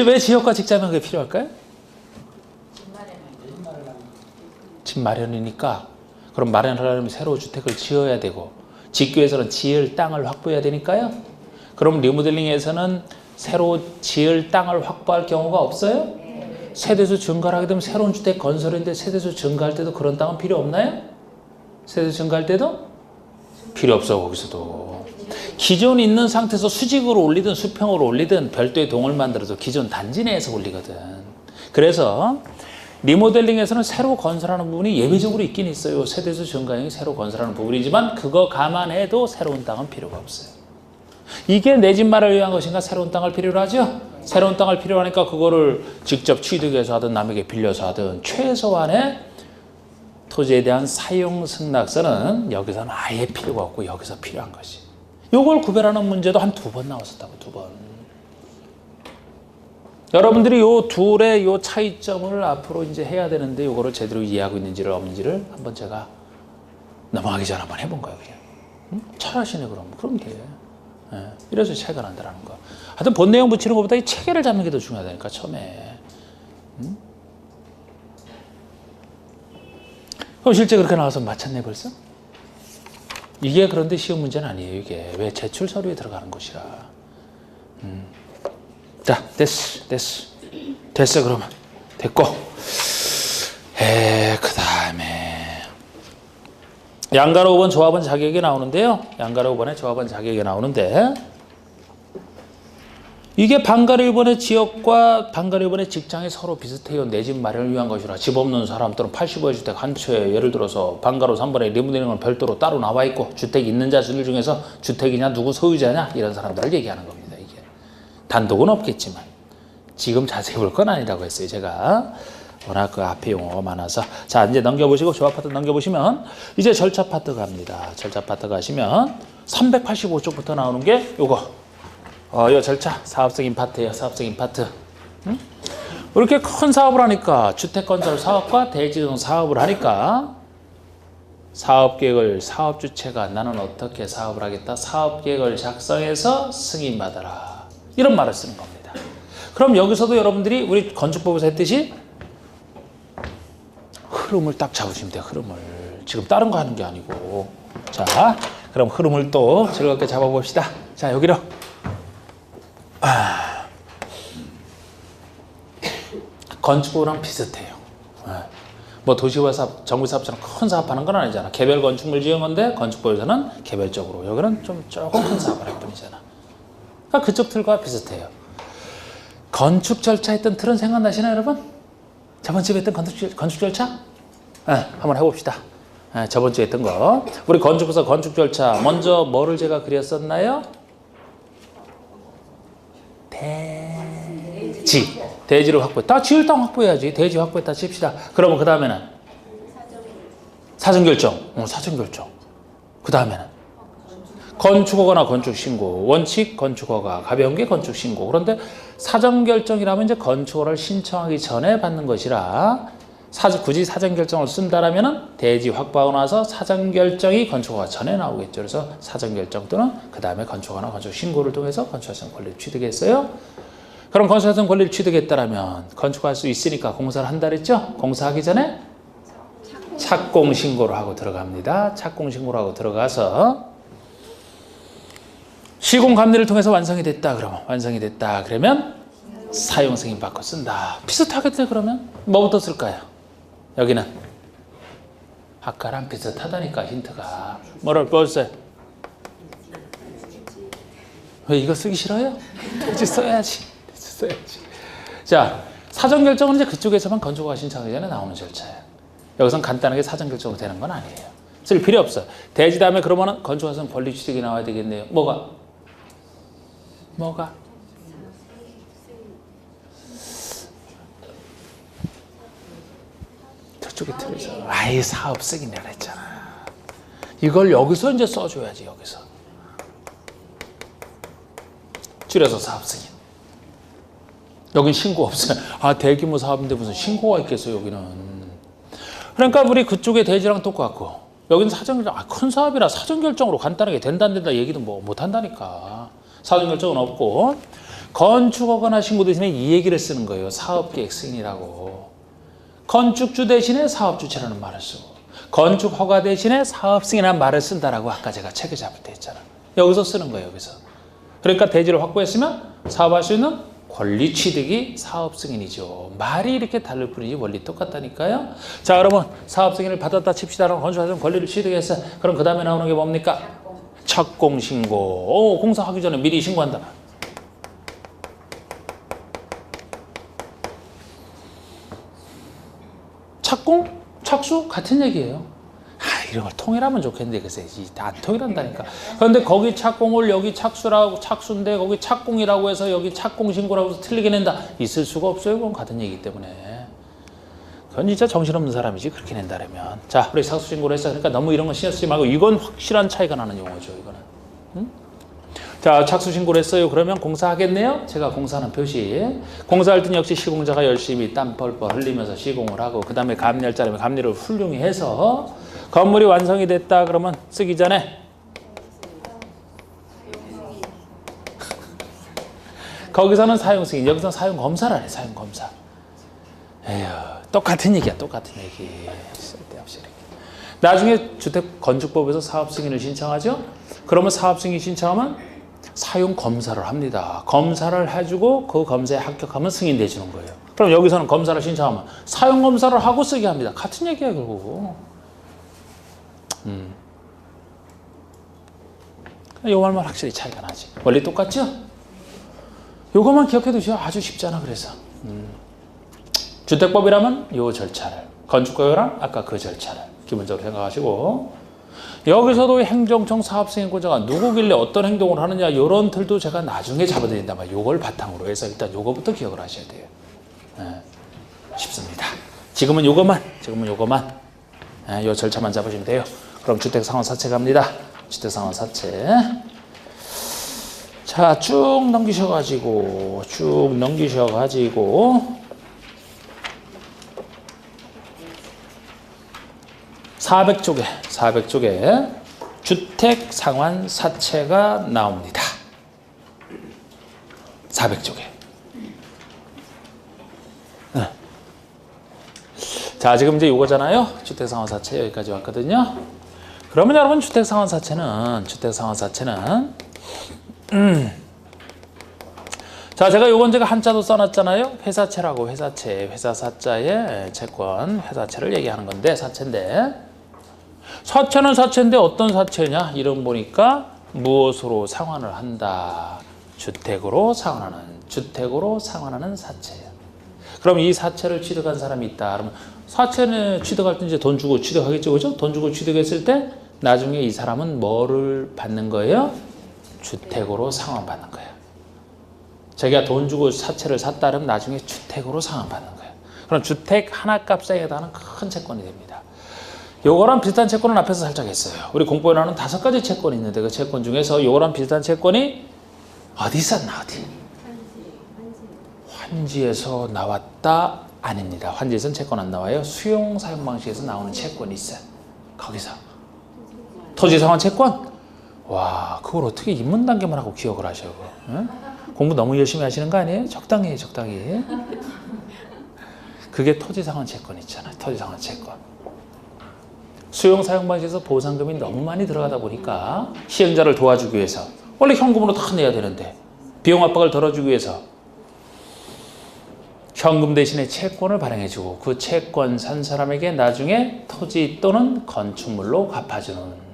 왜 지역과 직장은 그게 필요할까요? 집 마련이니까. 그럼 마련하려면 새로 주택을 지어야 되고 짓기 위해서는 지을 땅을 확보해야 되니까요. 그럼 리모델링에서는 새로 지을 땅을 확보할 경우가 없어요? 세대수 증가를 하게 되면 새로운 주택 건설인데 세대수 증가할 때도 그런 땅은 필요 없나요? 세대수 증가할 때도? 필요 없어. 거기서도. 기존 있는 상태에서 수직으로 올리든 수평으로 올리든 별도의 동을 만들어도 기존 단지 내에서 올리거든. 그래서 리모델링에서는 새로 건설하는 부분이 예외적으로 있긴 있어요. 세대수 증가형이 새로 건설하는 부분이지만 그거 감안해도 새로운 땅은 필요가 없어요. 이게 내 집 마련을 위한 것인가? 새로운 땅을 필요로 하죠. 새로운 땅을 필요로 하니까 그거를 직접 취득해서 하든 남에게 빌려서 하든 최소한의 토지에 대한 사용 승낙서는 여기서는 아예 필요가 없고 여기서 필요한 것이. 이걸 구별하는 문제도 한 2번 나왔었다고. 2번. 여러분들이 요 둘의 요 차이점을 앞으로 이제 해야 되는데 요거를 제대로 이해하고 있는지를 없는지를 한번 제가 넘어가기 전에 한번 해본 거예요. 그냥. 응? 잘하시네 그럼. 그럼 돼. 예. 이래서 차이가 난다는 거. 하여튼 본 내용 붙이는 것보다 이 체계를 잡는 게 더 중요하다니까 처음에. 응? 그럼 실제 그렇게 나와서 맞췄네 벌써? 이게 그런데 쉬운 문제는 아니에요. 이게 왜 제출 서류에 들어가는 것이라. 자, 됐어 그러면 됐고. 그 다음에 양가로 5번 조합원 자격이 나오는데요. 양가로 5번에 조합원 자격이 나오는데 이게 반가로 1번의 지역과 반가로 1번의 직장이 서로 비슷해요. 내 집 마련을 위한 것이라. 집 없는 사람 또는 85의 주택 한 채에 예를 들어서 반가로 3번에 리모델링은 별도로 따로 나와 있고 주택 있는 자들 중에서 주택이냐 누구 소유자냐 이런 사람들을 얘기하는 겁니다. 이게 단독은 없겠지만 지금 자세히 볼 건 아니라고 했어요. 제가 워낙 그 앞에 용어가 많아서. 자, 이제 넘겨보시고 조합 파트 넘겨보시면 이제 절차 파트 갑니다. 절차 파트 가시면 385쪽부터 나오는 게 요거. 요 절차 사업적인 파트예요. 사업적인 파트. 응? 이렇게 큰 사업을 하니까 주택건설 사업과 대지동 사업을 하니까 사업계획을 사업주체가 나는 어떻게 사업을 하겠다. 사업계획을 작성해서 승인받아라. 이런 말을 쓰는 겁니다. 그럼 여기서도 여러분들이 우리 건축법에서 했듯이 흐름을 딱 잡으시면 돼요. 흐름을. 지금 다른 거 하는 게 아니고. 자, 그럼 흐름을 또 즐겁게 잡아봅시다. 자, 여기로. 건축법이랑 비슷해요. 뭐 도시화 사업, 정부 사업처럼 큰 사업하는 건 아니잖아. 개별 건축물 지은 건데 건축법에서는 개별적으로. 여기는 조금 큰 사업을 할 뿐이잖아. 그러니까 그쪽 틀과 비슷해요. 건축 절차 했던 틀은 생각나시나요, 여러분? 저번 주에 했던 건축 절차? 한번 해봅시다. 저번 주에 했던 거. 우리 건축부서 건축 절차. 먼저 뭐를 제가 그렸었나요? 대지를 확보해. 다 지을 땅 확보해야지. 대지 확보했다 칩시다. 그러면 그 다음에는 사전결정. 사전결정. 그 다음에는 건축허가나 건축신고. 원칙 건축허가. 가벼운 게 건축신고. 그런데 사전결정이라면 이제 건축허가를 신청하기 전에 받는 것이라 굳이 사전결정을 쓴다라면 대지 확보하고 나서 사전결정이 건축허가 전에 나오겠죠. 그래서 사전결정 또는 그 다음에 건축허가나 건축신고를 통해서 건축활성 권리를 취득했어요. 그럼 건축활성 권리를 취득했다라면 건축할 수 있으니까 공사를 한다 그랬죠? 공사하기 전에 착공신고를 하고 들어갑니다. 착공신고를 하고 들어가서 시공감리를 통해서 완성이 됐다. 그러면 사용 승인 받고 쓴다. 비슷하겠네. 그러면 뭐부터 쓸까요? 여기는 아까랑 비슷하다니까. 힌트가 뭐를 보세요. 왜 이거 쓰기 싫어요? 대지 써야지. 자, 사전결정은 이제 그쪽에서만 건축허가 신청하기 전에 나오는 절차예요. 여기선 간단하게 사전결정으로 되는 건 아니에요. 쓸 필요 없어. 대지 다음에 그러면 건축허가성 권리 취득이 나와야 되겠네요. 뭐가? 뭐가? 저쪽에 틀리죠. 아예 사업 승인이라 했잖아. 이걸 여기서 이제 써줘야지, 여기서. 줄여서 사업 승인. 여긴 신고 없어요. 아, 대규모 사업인데 무슨 신고가 있겠어요, 여기는. 그러니까 우리 그쪽에 대지랑 똑같고, 여기는 사전결정, 큰 사업이라 사전결정으로 간단하게 된다 안 된다 얘기도 뭐 못한다니까. 사전결정은 없고, 건축허가나 신고 대신에 이 얘기를 쓰는 거예요. 사업계획 승인이라고. 건축주 대신에 사업주체라는 말을 쓰고, 건축허가 대신에 사업 승인이라는 말을 쓴다라고 아까 제가 책을 잡을 때 했잖아. 여기서 쓰는 거예요, 여기서. 그러니까 대지를 확보했으면 사업할 수 있는 권리 취득이 사업 승인이죠. 말이 이렇게 다를 뿐이지 원리 똑같다니까요. 자, 그러면 사업 승인을 받았다 칩시다. 그럼 건축하자면 권리를 취득했어. 그럼 그 다음에 나오는 게 뭡니까? 착공 신고. 공사하기 전에 미리 신고한다. 착공? 착수? 같은 얘기예요. 이런 걸 통일하면 좋겠는데 글쎄 안 통일한다니까. 그런데 거기 착공을 여기 착수라고 착수인데 거기 착공이라고 해서 여기 착공 신고라고 해서 틀리게 낸다. 있을 수가 없어요. 그건 같은 얘기이기 때문에. 그건 진짜 정신없는 사람이지 그렇게 낸다라면. 자, 우리 착수 신고를 했어. 그러니까 너무 이런 거 신경 쓰지 말고 이건 확실한 차이가 나는 용어죠. 이거는. 응? 자, 착수 신고를 했어요. 그러면 공사하겠네요. 제가 공사하는 표시. 공사할 때는 역시 시공자가 열심히 땀 뻘뻘 흘리면서 시공을 하고 그 다음에 감리할 자라면 감리를 훌륭히 해서 건물이 완성이 됐다 그러면 쓰기 전에 거기서는 사용승인, 여기서는 사용검사를 해. 사용검사. 에휴, 똑같은 얘기야. 똑같은 얘기. 쓸데없이 이렇게. 나중에 주택건축법에서 사업승인을 신청하죠. 그러면 사업승인 신청하면 사용검사를 합니다. 검사를 해주고 그 검사에 합격하면 승인돼 주는 거예요. 그럼 여기서는 검사를 신청하면 사용검사를 하고 쓰게 합니다. 같은 얘기야 결국. 요 말만 확실히 차이가 나지. 원리 똑같죠? 요것만 기억해 두시오. 아주 쉽잖아. 그래서 주택법이라면 요 절차를, 건축법이랑 아까 그 절차를 기본적으로 생각하시고, 여기서도 행정청 사업승인권자가 누구길래 어떤 행동을 하느냐 이런 틀도 제가 나중에 잡아드린단 말이에요. 요걸 바탕으로 해서 일단 요거부터 기억을 하셔야 돼요. 쉽습니다. 지금은 요것만 요 절차만 잡으시면 돼요. 그럼 주택상환사채 갑니다. 주택상환사채. 자, 쭉 넘기셔가지고 400쪽에 주택상환사채가 나옵니다. 400쪽에. 자, 지금 이제 요거잖아요. 주택상환사채 여기까지 왔거든요. 그러면 여러분 주택상환사채는 자, 제가 요건 제가 한자도 써놨잖아요. 회사채라고. 회사사자의 채권, 회사채를 얘기하는 건데 사채인데, 사채는 사채인데 어떤 사채냐? 이름 보니까 무엇으로 상환을 한다. 주택으로 상환하는 사채예요. 그럼 이 사채를 취득한 사람이 있다. 그러면 사채는 취득할 때 이제 돈 주고 취득하겠죠, 그죠? 돈 주고 취득했을 때 나중에 이 사람은 뭐를 받는 거예요? 주택으로 상환받는 거예요. 자기가 돈 주고 사채를 샀다 그러면 나중에 주택으로 상환받는 거예요. 그럼 주택 하나 값에 해당하는 큰 채권이 됩니다. 요거랑 비슷한 채권은 앞에서 살짝 했어요. 우리 공부에 나오는 5가지 채권이 있는데 그 채권 중에서 요거랑 비슷한 채권이 어디 있었나? 어디? 환지에서 나왔다? 아닙니다. 환지에서는 채권 안 나와요. 수용 사용 방식에서 나오는 채권이 있어요. 거기서 토지 상환 채권? 와, 그걸 어떻게 입문 단계만 하고 기억을 하셔? 응? 공부 너무 열심히 하시는 거 아니에요? 적당히 해, 적당히. 그게 토지 상환 채권 있잖아. 토지 상환 채권. 수용 사용 방식에서 보상금이 너무 많이 들어가다 보니까 시행자를 도와주기 위해서 원래 현금으로 다 내야 되는데 비용 압박을 덜어주기 위해서 현금 대신에 채권을 발행해주고 그 채권 산 사람에게 나중에 토지 또는 건축물로 갚아주는,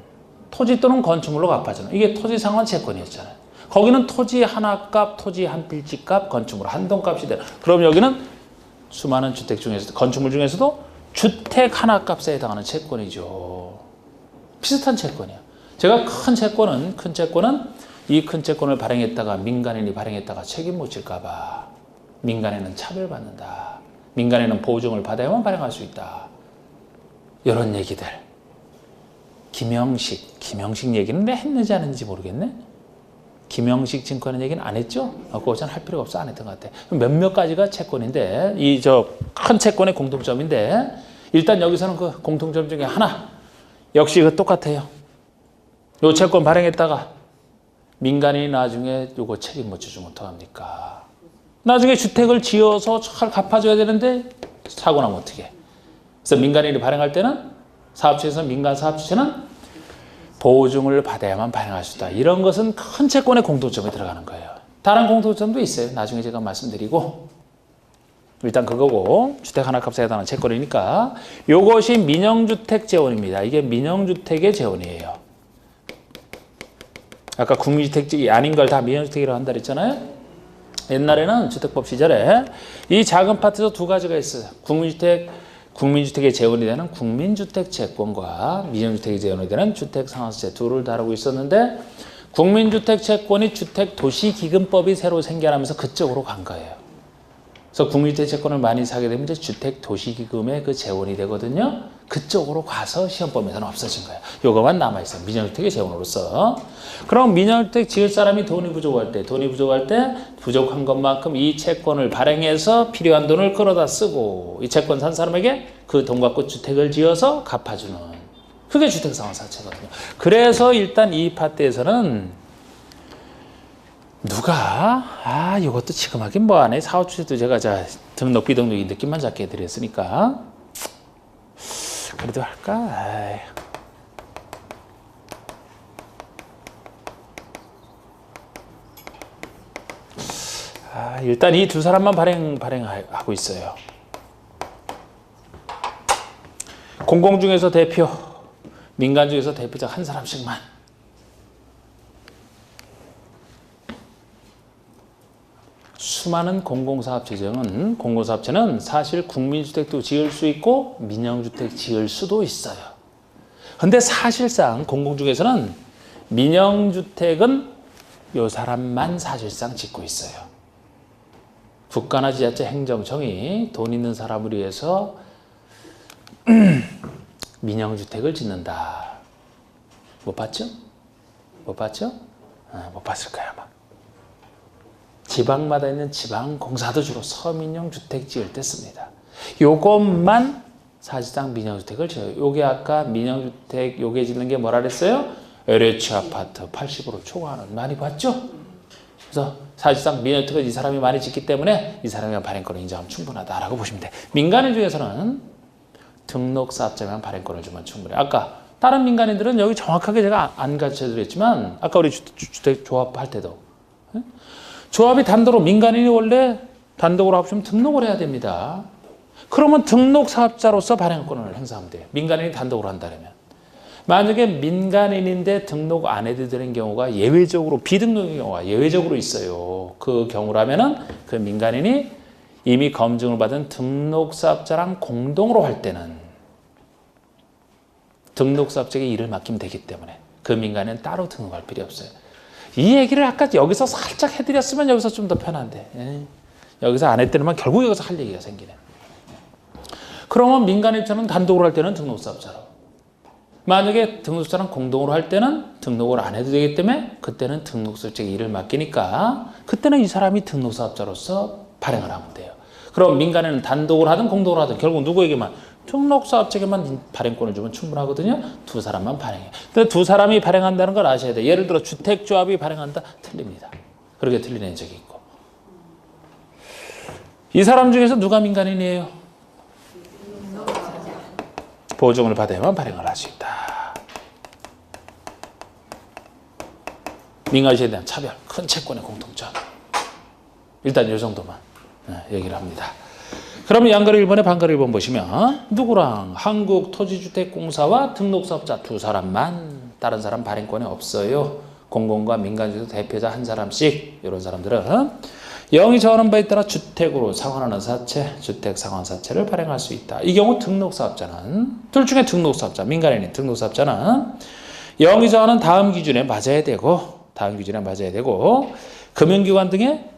이게 토지 상환 채권이었잖아요. 거기는 토지 하나 값, 토지 한 필지 값, 건축물 한 동 값이 돼요. 그럼 여기는 수많은 주택 중에서도, 건축물 중에서도 주택 하나 값에 해당하는 채권이죠. 비슷한 채권이야. 제가 큰 채권은 이 큰 채권을 발행했다가 민간인이 발행했다가 책임 못 질까 봐 민간인은 차별받는다. 민간인은 보증을 받아야만 발행할 수 있다. 이런 얘기들. 김영식 얘기는 왜 했는지 안 했는지 모르겠네. 김영식 증권의 얘기는 안 했죠? 그거 전 할 필요가 없어. 안 했던 것 같아. 몇몇 가지가 채권인데 이 큰 채권의 공통점인데 일단 여기서는 그 공통점 중에 하나 역시 그 똑같아요. 요 채권 발행했다가 민간인이 나중에 요거 책임 못 져주면 어떡합니까? 나중에 주택을 지어서 잘 갚아줘야 되는데 사고 나면 어떻게? 그래서 민간인이 발행할 때는 사업체에서 민간 사업주체는 보증을 받아야만 발행할 수 있다. 이런 것은 큰 채권의 공통점에 들어가는 거예요. 다른 공통점도 있어요. 나중에 제가 말씀드리고 일단 그거고 주택 하나 값에 해당하는 채권이니까 이것이 민영주택 재원입니다. 이게 민영주택의 재원이에요. 아까 국민주택이 아닌 걸 다 민영주택이라고 한다 그랬잖아요. 옛날에는 주택법 시절에 이 작은 파트에서 두 가지가 있어요. 국민주택의 재원이 되는 국민주택 채권과 민영주택의 재원이 되는 주택상환세 둘을 다루고 있었는데 국민주택 채권이 주택도시기금법이 새로 생겨나면서 그쪽으로 간 거예요. 그래서 국민주택 채권을 많이 사게 되면 이제 주택도시기금의 그 재원이 되거든요. 그쪽으로 가서 시험범위에서는 없어진 거예요. 요거만 남아있어요. 민영주택의 재원으로서. 그럼 민영주택 지을 사람이 돈이 부족할 때 부족한 것만큼 이 채권을 발행해서 필요한 돈을 끌어다 쓰고 이 채권 산 사람에게 그 돈 갖고 주택을 지어서 갚아주는 그게 주택상환사채거든요. 그래서 일단 이 파트에서는 누가 이것도 지금 하긴 뭐하네. 사업주체도 제가 등록 비등록이 느낌만 잡게 해드렸으니까 그래도 할까? 일단 이 두 사람만 발행하고 있어요. 공공 중에서 대표, 민간 중에서 대표자 한 사람씩만. 수많은 공공사업체는 사실 국민주택도 지을 수 있고 민영주택 지을 수도 있어요. 근데 사실상 공공 중에서는 민영주택은 요 사람만 사실상 짓고 있어요. 국가나 지자체 행정청이 돈 있는 사람을 위해서 민영주택을 짓는다. 못 봤죠? 못 봤죠? 못 봤을 거야 아마. 지방마다 있는 지방공사도 주로 서민용 주택 지을 때 씁니다. 요것만 사실상 민영주택을 지어요. 요게 아까 민영주택 요게 짓는 게 뭐라 그랬어요? LH 아파트 80으로 초과하는 많이 봤죠? 그래서 사실상 민영주택을 이 사람이 많이 짓기 때문에 이 사람이 발행권을 인정하면 충분하다라고 보시면 돼. 민간인 중에서는 등록사업자만 발행권을 주면 충분해. 아까 다른 민간인들은 여기 정확하게 제가 안 가르쳐드렸지만 아까 우리 주택 조합할 때도 조합이 단독으로 민간인이 원래 단독으로 합치면 등록을 해야 됩니다. 그러면 등록사업자로서 발행권을 행사하면 돼요. 민간인이 단독으로 한다면. 만약에 민간인인데 등록 안 해도 되는 경우가 예외적으로 비등록의 경우가 예외적으로 있어요. 그 경우라면은 그 민간인이 이미 검증을 받은 등록사업자랑 공동으로 할 때는 등록사업자에게 일을 맡기면 되기 때문에 그 민간인은 따로 등록할 필요 없어요. 이 얘기를 아까 여기서 살짝 해드렸으면 여기서 좀 더 편한데 여기서 안 했더니만 결국 여기서 할 얘기가 생기네. 그러면 민간 입장은 단독으로 할 때는 등록사업자로, 만약에 등록사업자랑 공동으로 할 때는 등록을 안 해도 되기 때문에 그때는 등록사업자에게 일을 맡기니까 그때는 이 사람이 등록사업자로서 발행을 하면 돼요. 그럼 민간에는 단독으로 하든 공동으로 하든 결국 누구에게만? 등록사업자에게만 발행권을 주면 충분하거든요. 두 사람만 발행해. 근데 두 사람이 발행한다는 걸 아셔야 돼요. 예를 들어 주택조합이 발행한다? 틀립니다. 그렇게 틀린 적이 있고. 이 사람 중에서 누가 민간인이에요? 보증을 받아야만 발행을 할 수 있다. 민간시에 대한 차별, 큰 채권의 공통점. 일단 이 정도만 얘기를 합니다. 그러면 양가리 1번에 반가리 1번 보시면 누구랑? 한국토지주택공사와 등록사업자 두 사람만, 다른 사람 발행권이 없어요. 공공과 민간 중에서 대표자 한 사람씩. 이런 사람들은 영이 정하는 바에 따라 주택으로 상환하는 사채, 주택상환사채를 발행할 수 있다. 이 경우 등록사업자는, 둘 중에 등록사업자, 민간인인 등록사업자는 영이 정하는 다음 기준에 맞아야 되고 다음 규정에 맞아야 되고 금융기관 등의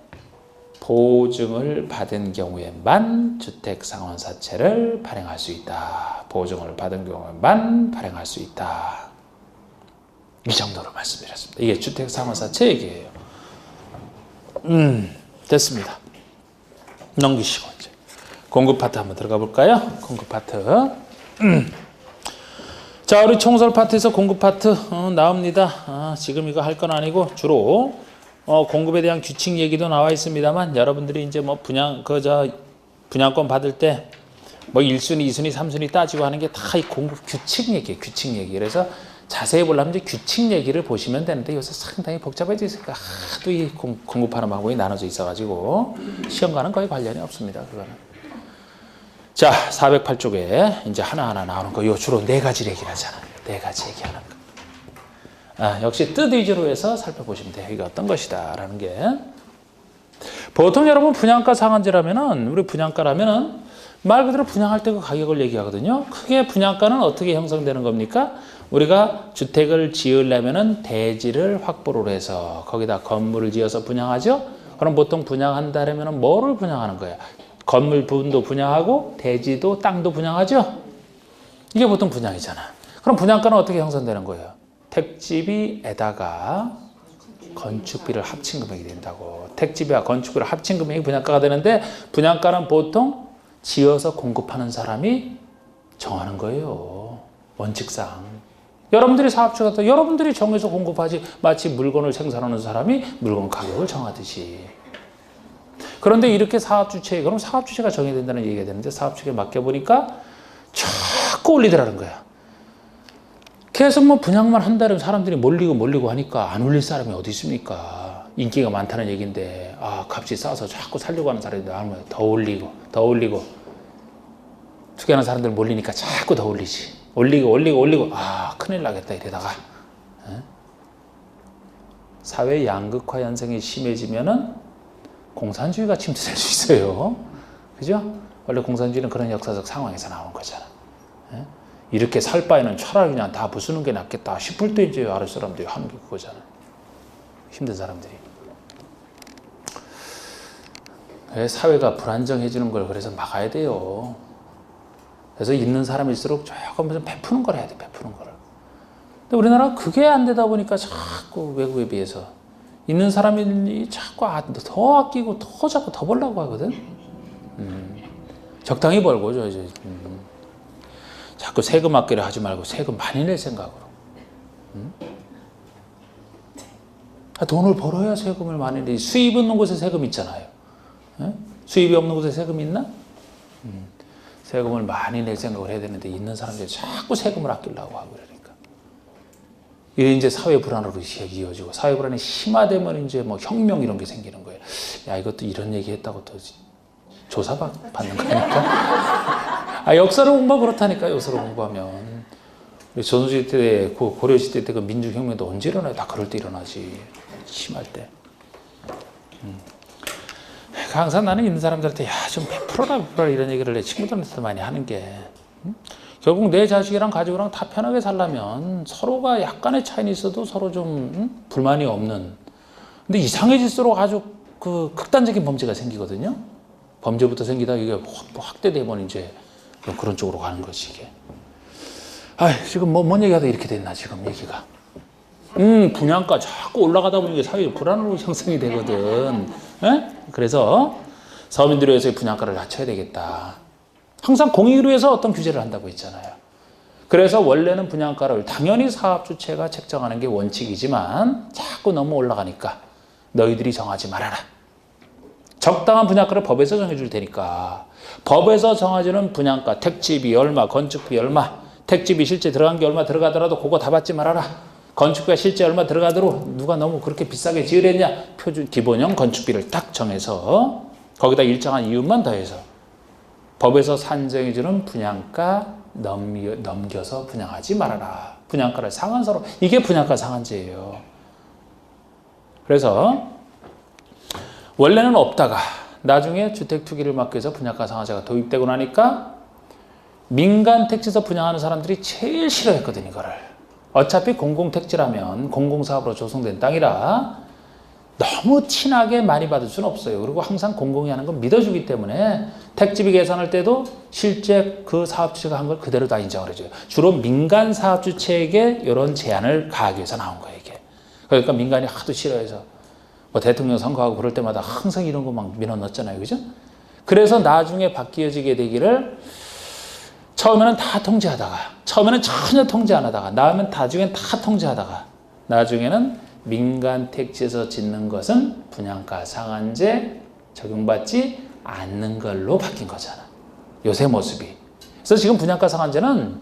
보증을 받은 경우에만 주택상환사채를 발행할 수 있다. 보증을 받은 경우에만 발행할 수 있다. 이 정도로 말씀드렸습니다. 이게 주택상환사채 얘기예요. 됐습니다. 넘기시고 이제 공급 파트 한번 들어가 볼까요? 공급 파트. 자, 우리 총설 파트에서 공급 파트 나옵니다. 지금 이거 할 건 아니고 주로 공급에 대한 규칙 얘기도 나와 있습니다만 여러분들이 이제 뭐 분양권 받을 때 뭐 1순위, 2순위, 3순위 따지고 하는 게 다 이 공급 규칙 얘기예요. 규칙 얘기. 그래서 자세히 보려면 이제 규칙 얘기를 보시면 되는데 요새 상당히 복잡해져 있으니까 하도 이 공급하는 방법이 나눠져 있어가지고 시험과는 거의 관련이 없습니다. 그거는. 자, 408쪽에 이제 하나하나 나오는 거, 요 주로 네 가지 얘기를 하잖아요. 네 가지 얘기하는 거. 역시 뜻 위주로 해서 살펴보시면 돼요. 이게 어떤 것이다 라는 게. 보통 여러분 분양가 상한제라면은, 우리 분양가라면은 말 그대로 분양할 때 그 가격을 얘기하거든요. 크게 분양가는 어떻게 형성되는 겁니까? 우리가 주택을 지으려면은 대지를 확보를 해서 거기다 건물을 지어서 분양하죠. 그럼 보통 분양한다면은 뭐를 분양하는 거예요? 건물 부분도 분양하고 대지도 땅도 분양하죠. 이게 보통 분양이잖아. 그럼 분양가는 어떻게 형성되는 거예요? 택지비에다가 건축비를 합친 금액이 된다고. 택지비와 건축비를 합친 금액이 분양가가 되는데 분양가는 보통 지어서 공급하는 사람이 정하는 거예요. 원칙상. 여러분들이 사업주가 여러분들이 정해서 공급하지 마치 물건을 생산하는 사람이 물건 가격을 정하듯이. 그런데 이렇게 사업주체, 그럼 사업주체가 정해야 된다는 얘기가 되는데 사업주체에 맡겨보니까 자꾸 올리더라는 거야. 계속 뭐 분양만 한다면 사람들이 몰리고 하니까 안 올릴 사람이 어디 있습니까? 인기가 많다는 얘기인데 값이 싸서 자꾸 살려고 하는 사람이 나오면 더 올리고 투기하는 사람들 몰리니까 자꾸 더 올리지. 올리고 큰일 나겠다 이러다가 사회 양극화 현상이 심해지면은 공산주의가 침투될 수 있어요. 그죠? 원래 공산주의는 그런 역사적 상황에서 나오는 거잖아. 이렇게 살 바에는 차라리 그냥 다 부수는 게 낫겠다 싶을 때 이제 아랫 사람들이 하는 게 그거잖아. 힘든 사람들이. 사회가 불안정해지는 걸 그래서 막아야 돼요. 그래서 있는 사람일수록 조금 좀 베푸는 걸 해야 돼, 베푸는 거를. 근데 우리나라가 그게 안 되다 보니까 자꾸 외국에 비해서 있는 사람이 자꾸 더 아끼고 자꾸 더 벌려고 하거든. 적당히 벌고 이제 자꾸 세금 아끼려 하지 말고 세금 많이 낼 생각으로. 돈을 벌어야 세금을 많이 내. 수입 있는 곳에 세금 있잖아요. 수입이 없는 곳에 세금 있나? 세금을 많이 낼 생각을 해야 되는데 있는 사람들이 자꾸 세금을 아끼려고 하고 그러니까. 이게 이제 사회 불안으로 이어지고 사회 불안이 심화되면 이제 뭐 혁명 이런 게 생기는 거예요. 야, 이것도 이런 얘기 했다고 또 조사받는 거니까. 역사를 공부하면 그렇다니까. 역사를 공부하면. 전후시대 때, 고려시대 때 그 민주혁명도 언제 일어나요? 다 그럴 때 일어나지. 심할 때. 항상 나는 있는 사람들한테 좀 베풀어라 이런 얘기를 내 친구들한테도 많이 하는 게 결국 내 자식이랑 가족이랑 다 편하게 살려면 서로가 약간의 차이는 있어도 서로 좀 불만이 없는. 근데 이상해질수록 아주 그 극단적인 범죄가 생기거든요. 범죄부터 생기다 이게 확대되면 이제 그런 쪽으로 가는 거지 이게. 지금 뭔 얘기하다 이렇게 됐나 지금 얘기가. 분양가 자꾸 올라가다 보니까 사회 불안으로 형성이 되거든. 그래서 서민들을 위해서 분양가를 낮춰야 되겠다. 항상 공익을 위해서 어떤 규제를 한다고 했잖아요. 그래서 원래는 분양가를 당연히 사업주체가 책정하는 게 원칙이지만 자꾸 너무 올라가니까 너희들이 정하지 말아라. 적당한 분양가를 법에서 정해줄 테니까 법에서 정해주는 분양가, 택지비 얼마, 건축비 얼마, 택지비 실제 들어간 게 얼마 들어가더라도 그거 다 받지 말아라. 건축비가 실제 얼마 들어가도록 누가 너무 그렇게 비싸게 지으랬냐. 기본형 건축비를 딱 정해서 거기다 일정한 이유만 더해서 법에서 산정해주는 분양가 넘겨서 분양하지 말아라. 분양가를 상한선으로. 이게 분양가 상한제예요. 그래서 원래는 없다가 나중에 주택 투기를 막기 위해서 분양가 상한제가 도입되고 나니까 민간 택지에서 분양하는 사람들이 제일 싫어했거든 이거를. 어차피 공공택지라면 공공사업으로 조성된 땅이라 너무 티나게 많이 받을 수는 없어요. 그리고 항상 공공이 하는 건 믿어주기 때문에 택지비 계산할 때도 실제 그 사업주체가 한 걸 그대로 다 인정을 해줘요. 주로 민간 사업주체에게 이런 제한을 가하기 위해서 나온 거예요, 이게. 그러니까 민간이 하도 싫어해서 뭐 대통령 선거하고 그럴 때마다 항상 이런 거 막 민원 넣었잖아요, 그죠? 그래서 나중에 바뀌어지게 되기를 처음에는 다 통제하다가, 처음에는 전혀 통제 안 하다가, 나중엔 다 통제하다가, 나중에는 민간 택지에서 짓는 것은 분양가 상한제 적용받지 않는 걸로 바뀐 거잖아. 요새 모습이. 그래서 지금 분양가 상한제는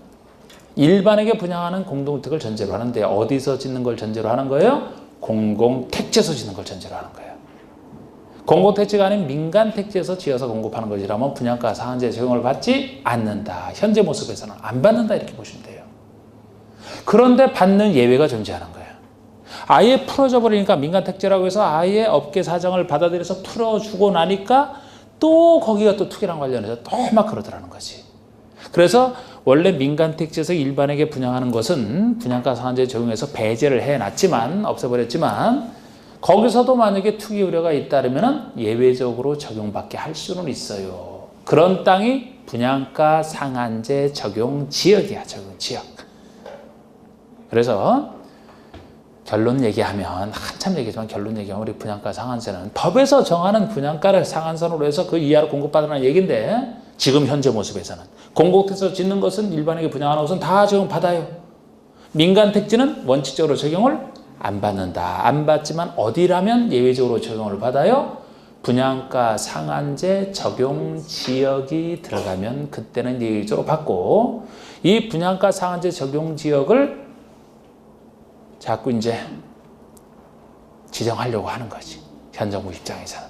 일반에게 분양하는 공동택을 전제로 하는데 어디서 짓는 걸 전제로 하는 거예요? 공공택지에서 짓는 걸 전제로 하는 거예요. 공공택지가 아닌 민간택지에서 지어서 공급하는 것이라면 분양가 상한제 적용을 받지 않는다. 현재 모습에서는 안 받는다 이렇게 보시면 돼요. 그런데 받는 예외가 존재하는 거예요. 아예 풀어져 버리니까 민간택지라고 해서 아예 업계 사정을 받아들여서 풀어주고 나니까 또 거기가 또 투기랑 관련해서 또 막 그러더라는 거지. 그래서 원래 민간택지에서 일반에게 분양하는 것은 분양가 상한제 적용해서 배제를 해놨지만 없애버렸지만 거기서도 만약에 투기 우려가 잇따르면 예외적으로 적용받게 할 수는 있어요. 그런 땅이 분양가 상한제 적용 지역이야, 적용 지역. 그래서 결론 얘기하면 한참 얘기지만 결론 얘기하면 우리 분양가 상한제는 법에서 정하는 분양가를 상한선으로 해서 그 이하로 공급받으라는 얘기인데 지금 현재 모습에서는 공공택지에서 짓는 것은 일반에게 분양하는 것은 다 적용받아요. 민간택지는 원칙적으로 적용을 안 받는다. 안 받지만 어디라면 예외적으로 적용을 받아요? 분양가 상한제 적용 지역이 들어가면 그때는 예외적으로 받고 이 분양가 상한제 적용 지역을 자꾸 이제 지정하려고 하는 거지. 현 정부 입장에서는.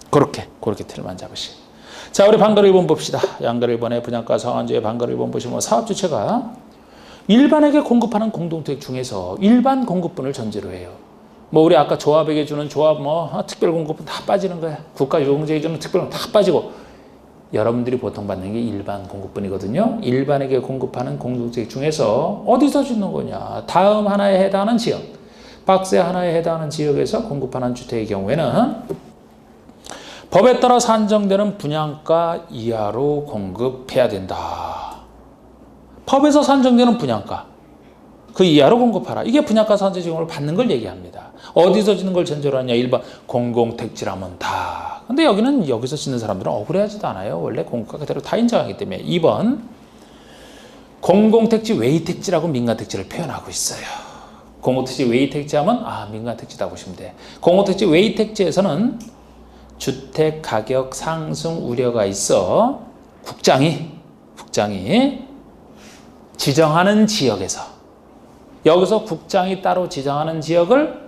그렇게 틀만 잡으시고. 자, 우리 방글 1번 봅시다. 양글 1번의 분양가 상한제의 방글 1번 보시면 사업주체가 일반에게 공급하는 공동택 중에서 일반 공급분을 전제로 해요. 뭐 우리 아까 조합에게 주는 조합 특별 공급분 다 빠지는 거야. 국가 유공제에 주는 특별 공급분 다 빠지고 여러분들이 보통 받는 게 일반 공급분이거든요. 일반에게 공급하는 공동택 중에서 어디서 짓는 거냐. 다음 하나에 해당하는 지역. 박스 하나에 해당하는 지역에서 공급하는 주택의 경우에는 법에 따라 산정되는 분양가 이하로 공급해야 된다. 법에서 산정되는 분양가. 그 이하로 공급하라. 이게 분양가 상한제 적용을 받는 걸 얘기합니다. 어디서 짓는 걸 전제로 하냐. 일반 공공택지라면 다. 근데 여기는 여기서 짓는 사람들은 억울해하지도 않아요. 원래 공급가 그대로 다 인정하기 때문에. 2번 공공택지 외의택지라고 민간택지를 표현하고 있어요. 공공택지 외의택지 하면 민간택지다 보시면 돼. 공공택지 외의택지에서는 주택 가격 상승 우려가 있어 국장이 지정하는 지역에서 여기서 국장이 따로 지정하는 지역을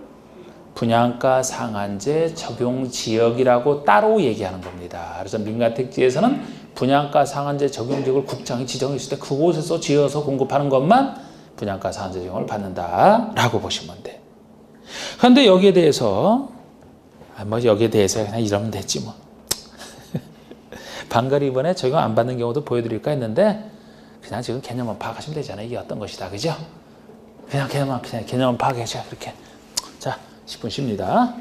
분양가 상한제 적용 지역이라고 따로 얘기하는 겁니다. 그래서 민간택지에서는 분양가 상한제 적용 지역을 국장이 지정했을 때 그곳에서 지어서 공급하는 것만 분양가 상한제 적용을 받는다라고 보시면 돼. 그런데 여기에 대해서 그냥 이러면 됐지 뭐. 방글 2번에 적용 안 받는 경우도 보여드릴까 했는데 그냥 지금 개념만 파악하시면 되잖아요. 이게 어떤 것이다, 그죠? 그냥 개념만 파악해줘 이렇게. 자, 10분 쉽니다.